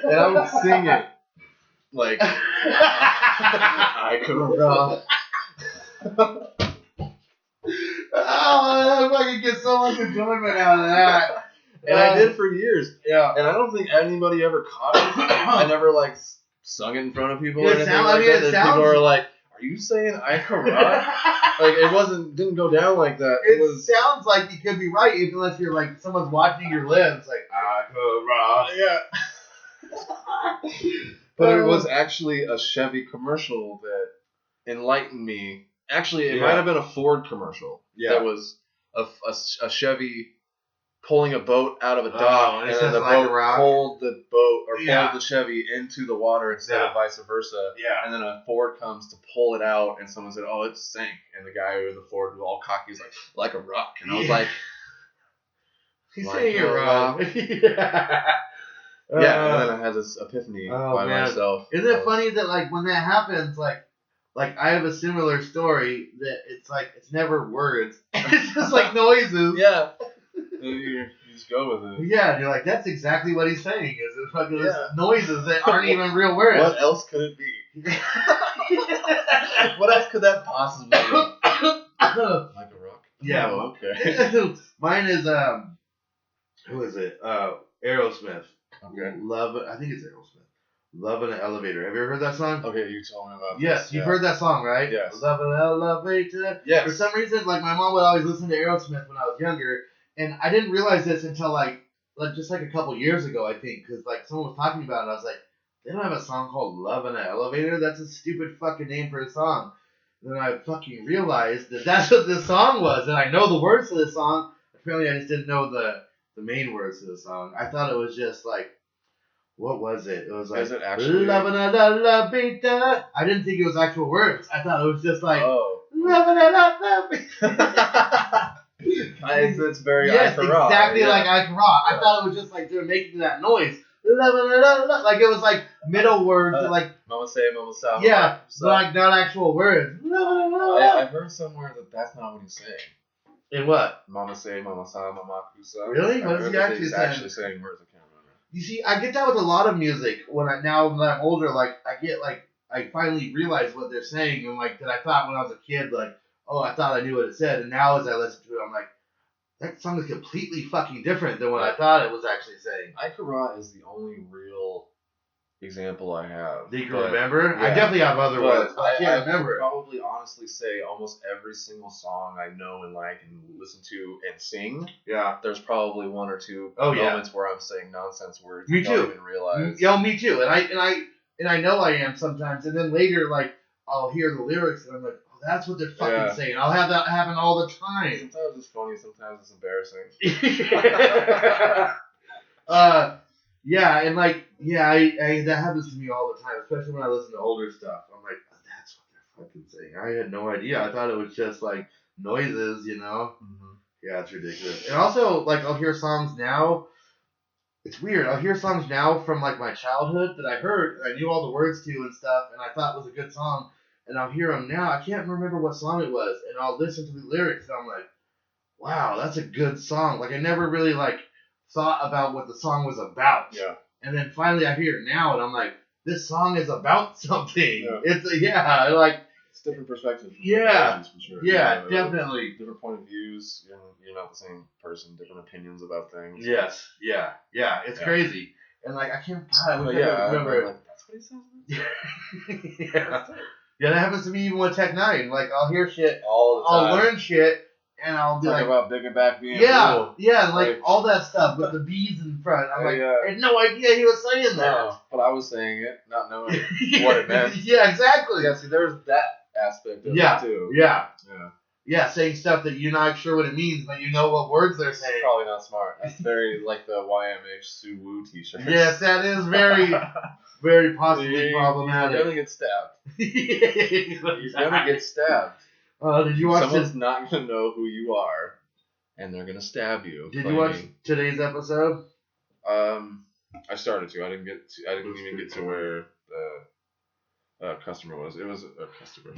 And I would sing it like Ikara. Oh, I can get so much enjoyment out of that. And I did for years. Yeah. And I don't think anybody ever caught it. I never sung it in front of people It or anything sound- like I mean, that. it And sounds- people are like, "Are you saying I Karat?" Like it didn't go down like that. It sounds like you could be right unless you're like someone's watching your lips, like yeah. But it was actually a Chevy commercial that enlightened me. Actually, it might have been a Ford commercial. Yeah. That was a Chevy pulling a boat out of a dock, and and it then says the like a boat rock. pulled the boat or Yeah. pulled the Chevy into the water instead of vice versa. Yeah. And then a Ford comes to pull it out, and someone said, "Oh, it sank." And the guy in the Ford, was all cocky, is like a rock. And I was like, He's like saying it a wrong. yeah. And then I had this epiphany by myself. Isn't it funny that like when that happens, like I have a similar story that it's like it's never words, it's just like noises. Yeah. You just go with it. Yeah, and you're like, that's exactly what he's saying. Is it fucking noises that aren't even real words? What else could it be? What else could that possibly be? Like a rock? Yeah. Oh, okay. Mine is who is it? Aerosmith. Okay. I think it's Aerosmith. Love in an Elevator. Have you ever heard that song? Okay, you told me about Yes, this. you've heard that song, right? Yes. Love in an Elevator. Yes. For some reason, like my mom would always listen to Aerosmith when I was younger, and I didn't realize this until like just like a couple years ago, I think, because like someone was talking about it, and I was like, they don't have a song called Love in an Elevator? That's a stupid fucking name for a song. And then I fucking realized that that's what this song was, and I know the words to the song. Apparently, I just didn't know the main words to the song. I thought it was just like, what was it? It was like, Is it actually? Love in an Elevator. I didn't think it was actual words. I thought it was just like, Oh. Love in an Elevator. It's very yes, Ikarat, exactly yeah. like Ikarat. I thought it was just like they were making that noise. Like it was like middle words, like Mama say, Mama sa. yeah, like not actual words. I've heard somewhere that that's not what he's saying. In what? Mama say, Mama sa, Mama kusa. Really? What is he actually he's saying? actually saying words. I can't remember. You see, I get that with a lot of music. Now that I'm older, like I finally realize what they're saying, and like that I thought when I was a kid, like, oh, I thought I knew what it said, and now as I listen to it, I'm like, that song is completely fucking different than what I thought it was actually saying. Ikarat is the only real example I have. Do you remember? Yeah. I definitely have other ones, but I can't remember. I probably honestly say almost every single song I know and like and listen to and sing. Yeah. There's probably one or two moments where I'm saying nonsense words. Me I too. don't even realize. Yeah, me too. And I know I am sometimes, and then later, like, I'll hear the lyrics, and I'm like, oh, that's what they're fucking saying. I'll have that happen all the time. Sometimes it's funny, sometimes it's embarrassing. Yeah, and like, I that happens to me all the time, especially when I listen to older stuff. I'm like, that's what they're fucking saying. I had no idea. I thought it was just like noises, you know? Mm-hmm. Yeah, it's ridiculous. And also, like, I'll hear songs now. It's weird. I'll hear songs now from like my childhood that I heard, and I knew all the words to and stuff, and I thought was a good song. And I'll hear them now. I can't remember what song it was, and I'll listen to the lyrics, and I'm like, wow, that's a good song. Like, I never really like thought about what the song was about. Yeah. And then finally I hear it now, and I'm like, this song is about something. Yeah. It's different perspectives. Yeah. For sure. Yeah, definitely. Different point of views. You're not the same person. Different opinions about things. Yes. Yeah. It's crazy. And like I can't. God, I wish I could remember. Like, that's what he says. Yeah, that happens to me even with Tech 9. Like I'll hear shit, all the time. I'll learn shit, and I'll be talk like about bigger back being cool. Yeah, like all that stuff with the B's in front. I'm like, I had no idea he was saying that. No, but I was saying it, not knowing what it meant. Yeah, exactly. Yeah, see, there's that aspect of it too. Yeah, saying stuff that you're not sure what it means, but you know what words they're saying. It's probably not smart. That's very like the YMH Sue Woo t-shirt. Yes, that is very, very possibly problematic. You're gonna get stabbed. You're gonna get stabbed. Did you watch Someone's not gonna know who you are, and they're gonna stab you. Did you watch today's episode? I started to. I didn't even get to where the customer was. It was a customer.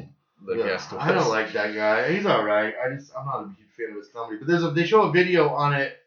The guest was. I don't like that guy. He's all right. I'm not a huge fan of his comedy. But they show a video on it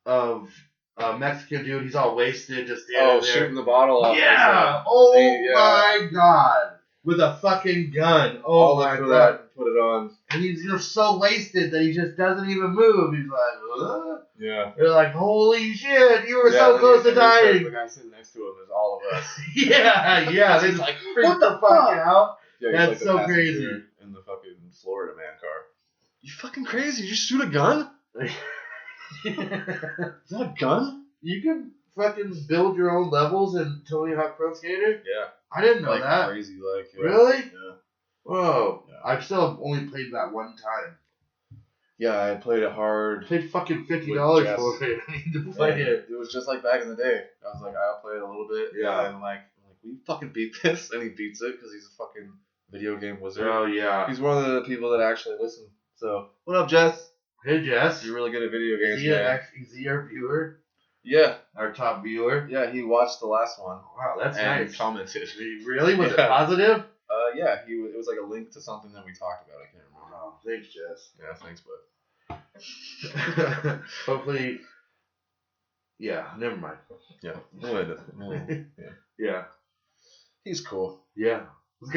of a Mexican dude. He's all wasted, just standing there. Shooting the bottle off. Yeah. My God. With a fucking gun. Oh my God. put it on. And he's just so wasted that he just doesn't even move. He's like, what? Yeah. They're like, holy shit, you were so close to dying. The guy sitting next to him is all of us. yeah. They're just like, freak the fuck out. Yeah, that's like so crazy. In the fucking Florida man car. You fucking crazy? Did you shoot a gun? Is that a gun? You can fucking build your own levels in Tony Hawk Pro Skater? Yeah. I didn't know that. Crazy, like. Yeah. Really? Yeah. Whoa. Yeah. I've still only played that one time. Yeah, I played it hard. I paid fucking $50 for it. I need to play it. It was just like back in the day. I was like, I'll play it a little bit. Yeah. And like, we fucking beat this, and he beats it because he's a fucking video game wizard. Oh yeah. He's one of the people that actually listen. So, what up, Jess? Hey Jess. You're really good at video games. Is he our viewer? Yeah. Our top viewer? Yeah, he watched the last one. Wow, that's and nice. Commented. Really? Was it positive? Yeah. It was like a link to something that we talked about. I can't remember. Oh, thanks, Jess. Yeah, thanks, bud. Hopefully. Yeah, never mind. Yeah. Yeah. Yeah. He's cool. Yeah. He's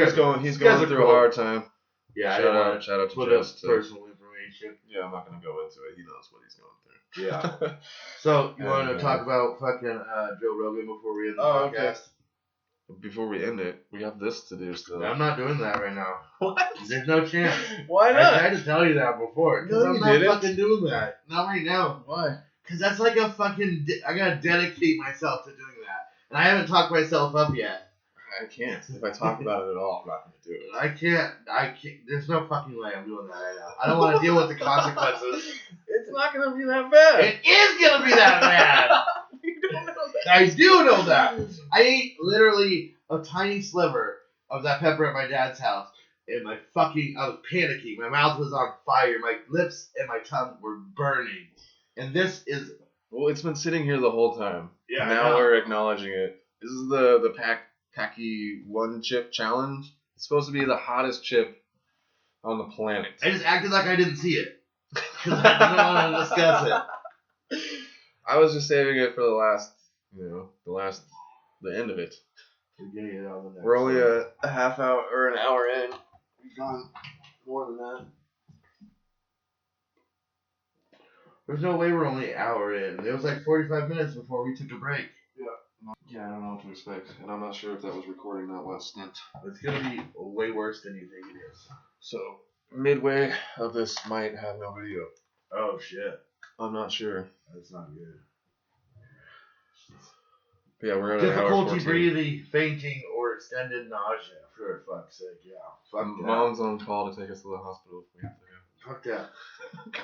going through a hard time. Yeah, shout out to put Jess. Personal information. Yeah, I'm not gonna go into it. He knows what he's going through. Yeah. So you want to talk about fucking Joe Rogan before we end the podcast? Okay. Before we end it, we have this to do still. I'm not doing that right now. What? There's no chance. Why not? I tried to tell you that before. Because No, I'm you not didn't. fucking doing that. Not right now. Why? Because that's like a fucking. I gotta dedicate myself to doing that. And I haven't talked myself up yet. I can't. If I talk about it at all, I'm not gonna do it. I can't. There's no fucking way I'm doing that right now. I don't want to deal with the consequences. It's not gonna be that bad. It is gonna be that bad. You don't know that. I do know that. I ate literally a tiny sliver of that pepper at my dad's house, and I was panicking. My mouth was on fire. My lips and my tongue were burning. And this is. Well, it's been sitting here the whole time. Yeah. Now we're acknowledging it. This is the paqui one chip challenge. It's supposed to be the hottest chip on the planet. I just acted like I didn't see it. Because I didn't want to discuss it. I was just saving it for the end of it. We're only a half hour or an hour in. We've gone more than that. There's no way we're only an hour in. It was like 45 minutes before we took a break. Yeah, I don't know what to expect, and I'm not sure if that was recording that last stint. It's gonna be way worse than you think it is. So, midway of this might have no video. Oh shit. I'm not sure. That's not good. But yeah, we're at an hour 14. Difficulty breathing, fainting, or extended nausea. For fuck's sake, yeah. Fuck that. Mom's on call to take us to the hospital if we have to go. Fuck that.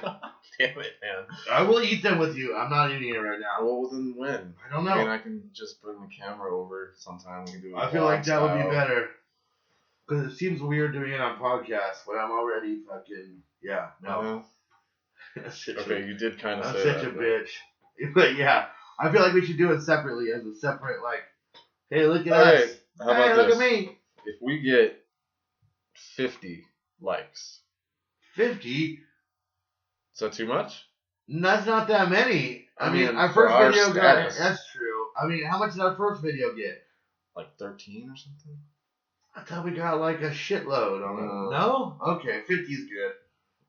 God damn it, man. I will eat them with you. I'm not eating it right now. Well, then when? I don't know. I mean, I can just bring the camera over sometime. We can do it. I feel like that would be better. Because it seems weird doing it on podcasts when I'm already fucking. Yeah, no. Okay, you did kind of say that. I'm such a bitch. But yeah, I feel like we should do it separately as a separate, like, hey, look at us. How about hey, this? Look at me. If we get 50 likes. 50? Is that too much? That's not that many. I mean, our first video got. That's true. I mean, how much did our first video get? Like 13 or something? I thought we got like a shitload on it. No? Okay, 50 is good.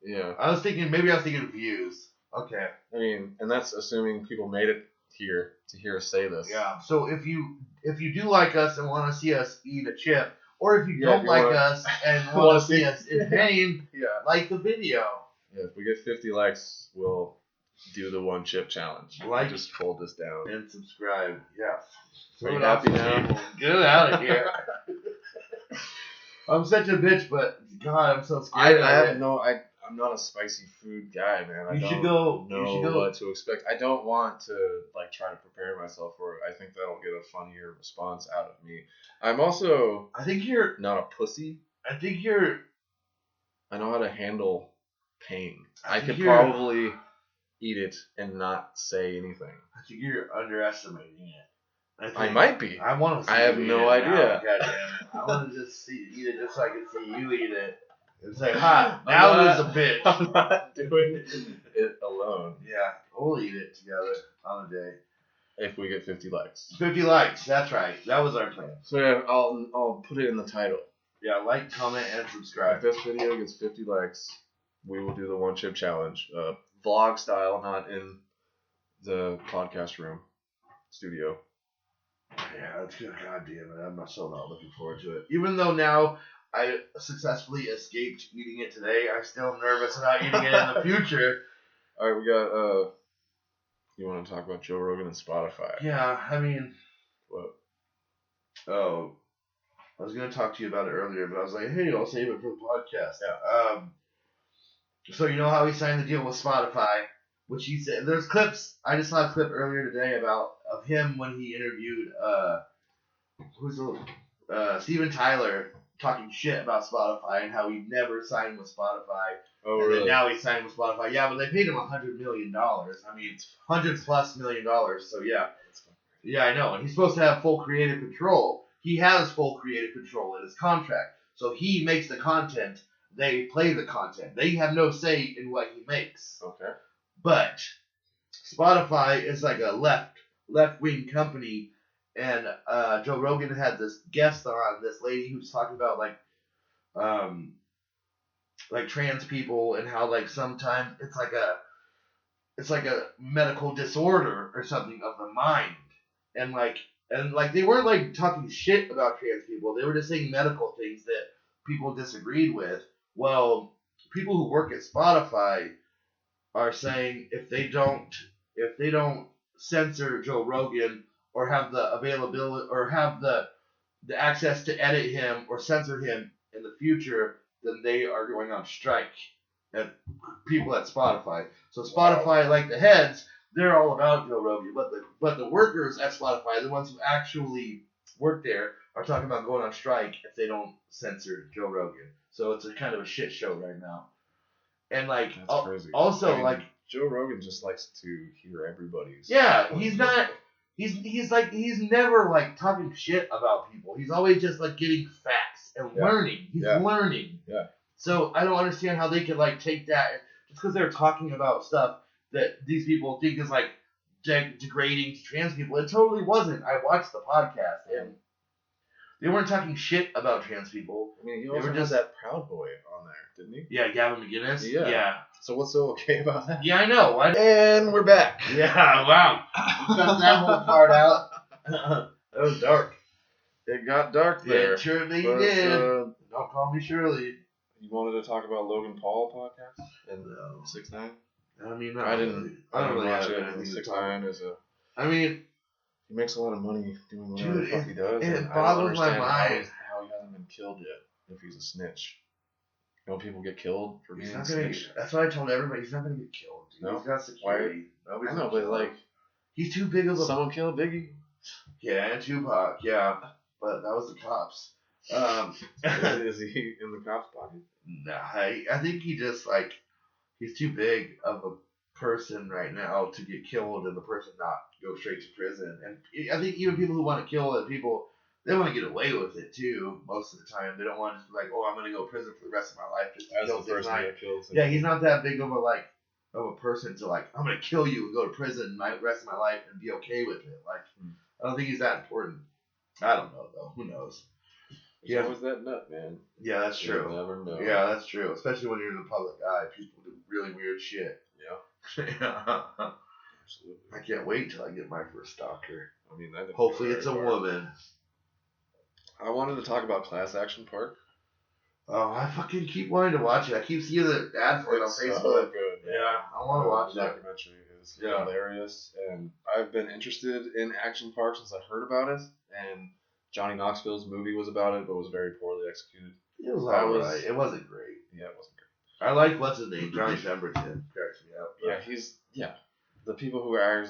Yeah. I was thinking views. Okay. I mean, and that's assuming people made it here to hear us say this. Yeah. So if you do like us and want to see us eat a chip, or if you don't like us and want to see us in pain, like the video. Yeah, if we get 50 likes, we'll do the one chip challenge. Like, just fold this down. And subscribe. Yeah. Are you happy now? Get it out of here. I'm such a bitch, but God, I'm so scared. I'm not a spicy food guy, man. I don't know what to expect. I don't want to try to prepare myself for it. I think that'll get a funnier response out of me. I'm also I think you're not a pussy. I think you're I know how to handle pain. I could probably eat it and not say anything. I think you're underestimating it. I might be. I want to see I have no idea. God damn it. I want to just eat it just so I can see you eat it. It's like, now there's a bitch. I'm not doing it alone. Yeah, we'll eat it together on a day. If we get 50 likes. 50 likes, that's right. That was our plan. So yeah, I'll put it in the title. Yeah, like, comment, and subscribe. If this video gets 50 likes, we will do the one chip challenge, vlog style, not in the podcast room studio. Yeah, that's good. God damn it, I'm so not looking forward to it. Even though now I successfully escaped eating it today, I'm still nervous about eating it in the future. All right, we got. You want to talk about Joe Rogan and Spotify? Yeah, I mean, What? Oh, I was gonna talk to you about it earlier, but I was like, hey, I'll save it for the podcast. Yeah. So you know how he signed the deal with Spotify, which he said there's clips. I just saw a clip earlier today of him when he interviewed Steven Tyler talking shit about Spotify and how he never signed with Spotify. Oh, and really? Then now he signed with Spotify. Yeah, but they paid him $100 million. I mean, $100+ million. So yeah. Yeah, I know. And he's supposed to have full creative control. He has full creative control in his contract. So he makes the content. They play the content. They have no say in what he makes. Okay. But Spotify is like a left-wing company. And Joe Rogan had this guest on, this lady who was talking about like trans people and how like sometimes it's like a medical disorder or something of the mind. And they weren't like talking shit about trans people. They were just saying medical things that people disagreed with. Well, people who work at Spotify are saying if they don't censor Joe Rogan or have the availability or have the access to edit him or censor him in the future, then they are going on strike at people at Spotify. So Spotify, like the heads, they're all about Joe Rogan, but the workers at Spotify, the ones who actually work there, are talking about going on strike if they don't censor Joe Rogan. So it's a kind of a shit show right now. And like, That's crazy. Also, I mean, like, Joe Rogan just likes to hear everybody's. Yeah, he's not. He's never like talking shit about people. He's always just like getting facts and learning. He's learning. Yeah. So I don't understand how they could like take that just because they're talking about stuff that these people think is like degrading to trans people. It totally wasn't. I watched the podcast and they weren't talking shit about trans people. I mean, he also had that Proud Boy on there, didn't he? Yeah, Gavin McInnes. Yeah. So what's so okay about that? Yeah, I know. And we're back. Yeah, wow. We cut that whole part out. That was dark. It got dark there. It surely did. Don't call me Shirley. You wanted to talk about Logan Paul podcast and 6ix9ine? I mean, I didn't really watch it. And 6ix9ine is a. I mean, he makes a lot of money doing whatever the fuck he does. It boggles my mind how he hasn't been killed yet. If he's a snitch, you know, people get killed for being a snitch. That's what I told everybody. He's not gonna get killed. Dude. No? He's got security. I know, but like, he's too big of a. Someone killed Biggie. Yeah, and Tupac. Yeah, but that was the cops. Is he in the cops' pocket? Nah, I think he just like he's too big of a person right now to get killed and the person not go straight to prison. And I think even people who want to kill other people, they want to get away with it too. Most of the time, they don't want to just be like, oh, I'm gonna go to prison for the rest of my life just to kill this guy. Yeah, he's not that big of a person to like, I'm gonna kill you and go to prison the rest of my life and be okay with it. Like, I don't think he's that important. I don't know though. Who knows? There's always that nut, man. Yeah, that's true. You never know. Yeah, that's true. Especially when you're in the public eye, people do really weird shit. Yeah. Absolutely. I can't wait till I get my first stalker. I mean, hopefully it's a woman. I wanted to talk about Class Action Park. Oh, I fucking keep wanting to watch it. I keep seeing the ad for it on Facebook. So good. Yeah, I want to watch that. Documentary is hilarious, and I've been interested in action parks since I heard about it. And Johnny Knoxville's movie was about it, but was very poorly executed. It was alright. It wasn't great. Yeah, it wasn't great. I like what's his name, Johnny Pemberton. Cracks me up. Yeah, the people who are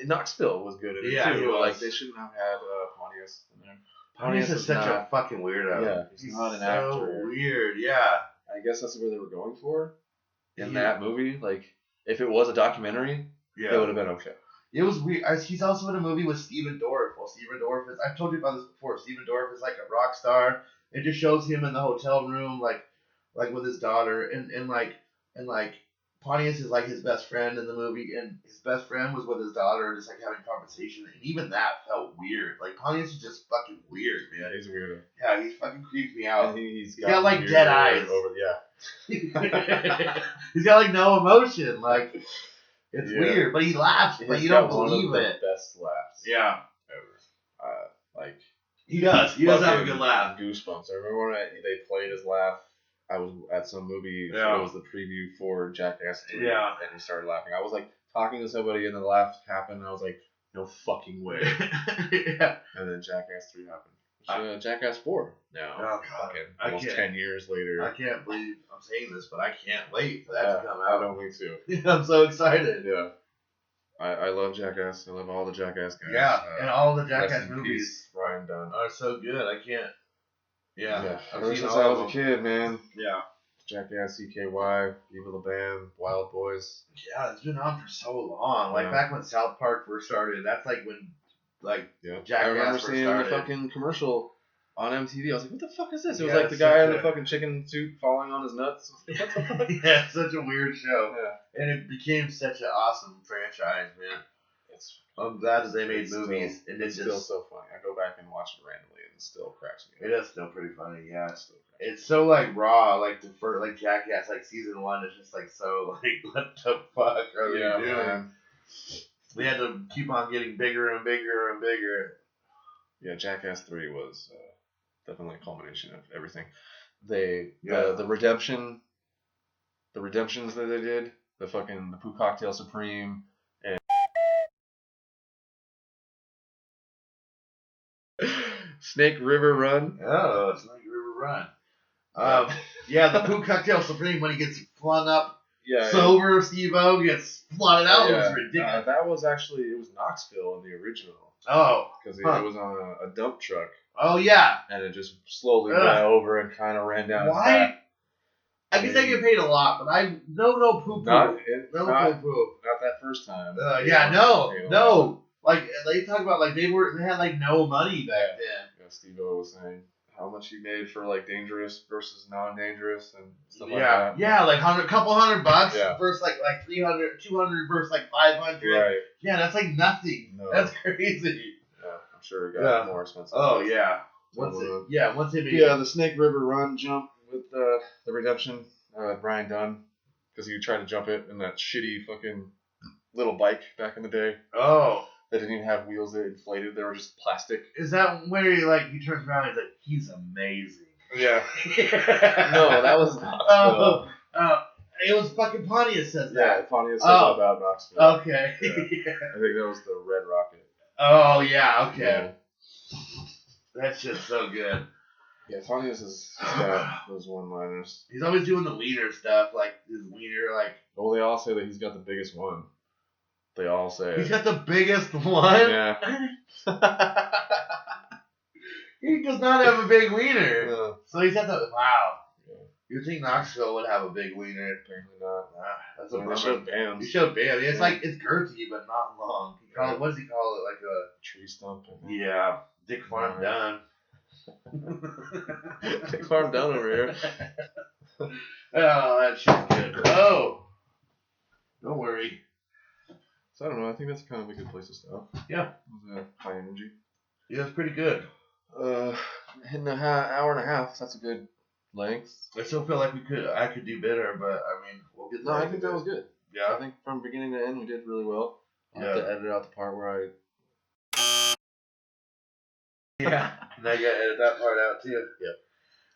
Knoxville was good at it too. He was. Like they shouldn't have had Pontius in there. Pontius is such a fucking weirdo. Yeah, he's not an actor. So weird. Yeah. I guess that's where they were going for in that movie. Like, if it was a documentary, it would have been okay. It was weird. He's also in a movie with Steven Dorff. Well, Steven Dorff is, I've told you about this before. Steven Dorff is like a rock star. It just shows him in the hotel room, like with his daughter, and Pontius is like his best friend in the movie, and his best friend was with his daughter, just like having conversation, and even that felt weird. Like Pontius is just fucking weird, man. Yeah, he's weird. Yeah, he fucking creeps me out. And he's got like dead eyes. He's got like no emotion. Like it's weird, but he laughs, but you don't believe it. Best laughs. Yeah, ever. Like he does. He does have a good laugh. Goosebumps. I remember when they played his laugh. I was at some movie. Yeah. It was the preview for Jackass 3. Yeah. And he started laughing. I was like talking to somebody, and the laugh happened. And I was like, no fucking way. Yeah. And then Jackass 3 happened. Jackass 4 now. Oh, God. Almost 10 years later. I can't believe I'm saying this, but I can't wait for that to come out. I know, me too. I'm so excited. Yeah. I love Jackass. I love all the Jackass guys. Yeah, and all the Jackass movies. Ryan Dunn. Are so good. I can't. Yeah. Ever since I was a kid, man. Yeah. Jackass, CKY, Evil the Band, Wild Boys. Yeah, it's been on for so long. Like back when South Park first started. That's like when, Jackass I remember seeing the fucking commercial on MTV. I was like, what the fuck is this? It was like the guy in the fucking chicken suit falling on his nuts. What the fuck? Yeah, such a weird show. Yeah. And it became such an awesome franchise, man. I'm glad that they made movies. And it's still so funny. I go back and watch it randomly and it still cracks me up. It is still pretty funny, yeah. It's so like raw, like the first, like Jackass, like season 1 is just like so like what the fuck are they doing? Man. They had to keep on getting bigger and bigger and bigger. Yeah, Jackass 3 was definitely a culmination of everything. The redemptions that they did, the Poo Cocktail Supreme and Snake River Run. Oh, Snake River Run. The Poo Cocktail Supreme when he gets flung up sober, Steve-O gets flooded out. It was ridiculous. That was actually, it was Knoxville in the original. Oh. Because it was on a dump truck. Oh, yeah. And it just slowly went over and kind of ran down his back. I guess I get paid a lot, but no poo-poo. Not poo-poo. Not that first time. No. Like, they talk about, like, they had, like, no money back then. Yeah, Steve-O was saying how much he made for, like, dangerous versus non-dangerous and stuff like that. Yeah, like couple $100 versus, like 300, 200 versus, like, 500. Right. Yeah, that's, like, nothing. No. That's crazy. Yeah, I'm sure it got more expensive. Oh, yeah. Once it made the Snake River Run jump with the redemption, Brian Dunn, because he tried to jump it in that shitty fucking little bike back in the day. Oh. They didn't even have wheels that inflated. They were just plastic. Is that where he turns around and he's like, he's amazing? Yeah. No, that was Knoxville. It was fucking Pontius says that. Yeah, Pontius said that about Knoxville. Okay. Yeah. I think that was the Red Rocket. Oh, yeah, okay. Yeah. That's just so good. Yeah, Pontius has got those one-liners. He's always doing the wiener stuff, like his wiener, like... Well, they all say that he's got the biggest one. They all say he's got the biggest one? Yeah. He does not have a big wiener. No. So he's got the... Wow. Yeah. You'd think Knoxville would have a big wiener. Apparently not. That's a bummer. They showed bands. He showed bands. It's like, it's girthy, but not long. What does he call it? Like a... tree stump. Yeah. Dick Farm Done. Dick Farm Done over here. Oh, that shit's good. Oh! Don't worry. So I don't know. I think that's kind of a good place to stop. Yeah. It was high energy. Yeah, it's pretty good. Hitting an hour and a half. That's a good length. I still feel like I could do better, but I mean, we'll get there. No, I think that was good. Yeah. I think from beginning to end we did really well. I'll have to edit out the part where I... Yeah. Now you gotta edit that part out too. Yep.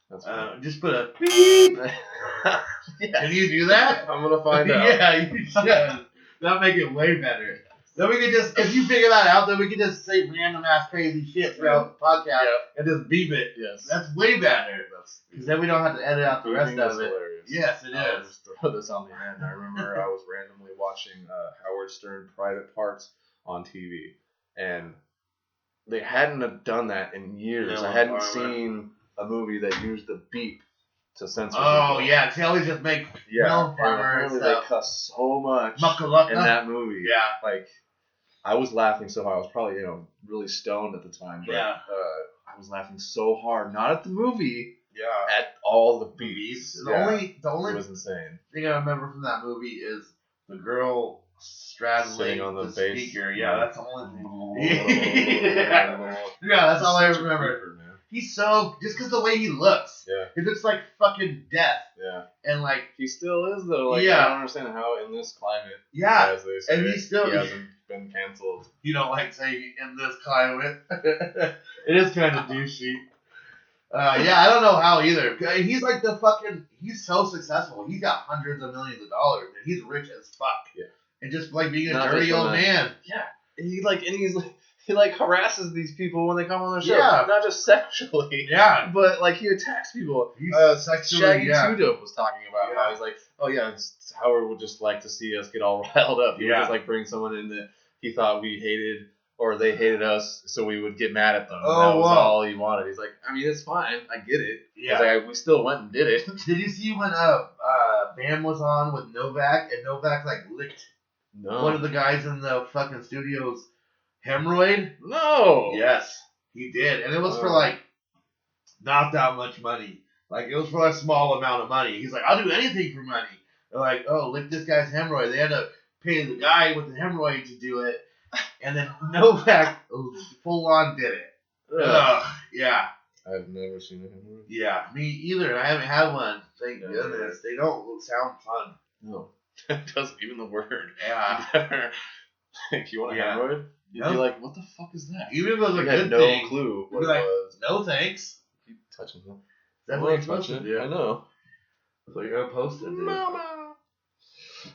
That's fine. Just put a beep. Yes. Can you do that? I'm gonna find out. Yeah, you should. That'll make it way better. Then we could just, if you figure that out, then we could just say random ass crazy shit throughout the podcast and just beep it. Yes. That's way better. Because then we don't have to edit out the rest of it. Hilarious. Yes, it is. I'll just throw this on the end. I remember I was randomly watching Howard Stern Private Parts on TV, and they hadn't have done that in years. I hadn't seen a movie that used the beep to censor people. Yeah, they always just make melon farmer and stuff. They cuss so much in that movie. Yeah. Like, I was laughing so hard. I was probably, really stoned at the time. But, I was laughing so hard. Not at the movie. Yeah. At all the beats. The only it was insane. thing I remember from that movie is the girl straddling on the bass. speaker. Yeah, that's the only thing. Yeah, that's all I remember. He's so just because the way he looks. Yeah. He looks like fucking death. Yeah. And like he still is though. Like I don't understand how in this climate. Yeah. As they say, and he hasn't been canceled. You don't like saying in this climate. It is kind of douchey. Yeah, I don't know how either. He's like he's so successful. He's got hundreds of millions of dollars. And he's rich as fuck. Yeah. And just like being a Not dirty old man. Yeah. He harasses these people when they come on the show. Yeah. Not just sexually. Yeah. But like he attacks people. He's sexually, Shaggy Two Dope was talking about how he's like, oh yeah, Howard would just like to see us get all riled up. He would just like bring someone in that he thought we hated or they hated us, so we would get mad at them. Oh, that was all he wanted. He's like, I mean, it's fine. I get it. Yeah. Like, we still went and did it. Did you see when Bam was on with Novak and Novak like licked one of the guys in the fucking studio's hemorrhoid? No. Yes, he did, and it was for like not that much money. Like it was for a small amount of money. He's like, I'll do anything for money. They're like, oh, lick this guy's hemorrhoid. They had to pay the guy with the hemorrhoid to do it, and then Novak full on did it. Ugh, yeah. I've never seen a hemorrhoid. Yeah, me either. I haven't had one. Thank goodness. They don't sound fun. No. It doesn't even the word. Yeah. If you want a hemorrhoid, you'd be like, what the fuck is that? Even if it was a good no thing. Clue what You'd be it like, was. no thanks. Keep touching them. That's what you're supposed to do. I know. So you're going to post it? Mama.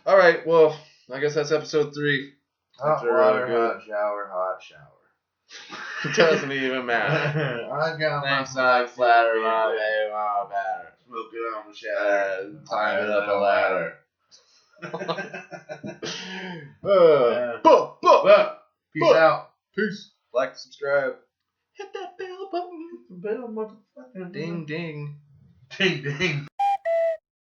Alright, well, I guess that's episode 3. Hot water, hot shower, hot shower. Doesn't even matter. I got Thanks, my not flatter, my baby, my batter. Smoke it on the shower. Climb it up a ladder. Peace out. Peace. Like, subscribe. Hit that bell button. Bell motherfucker. Ding ding. Ding ding.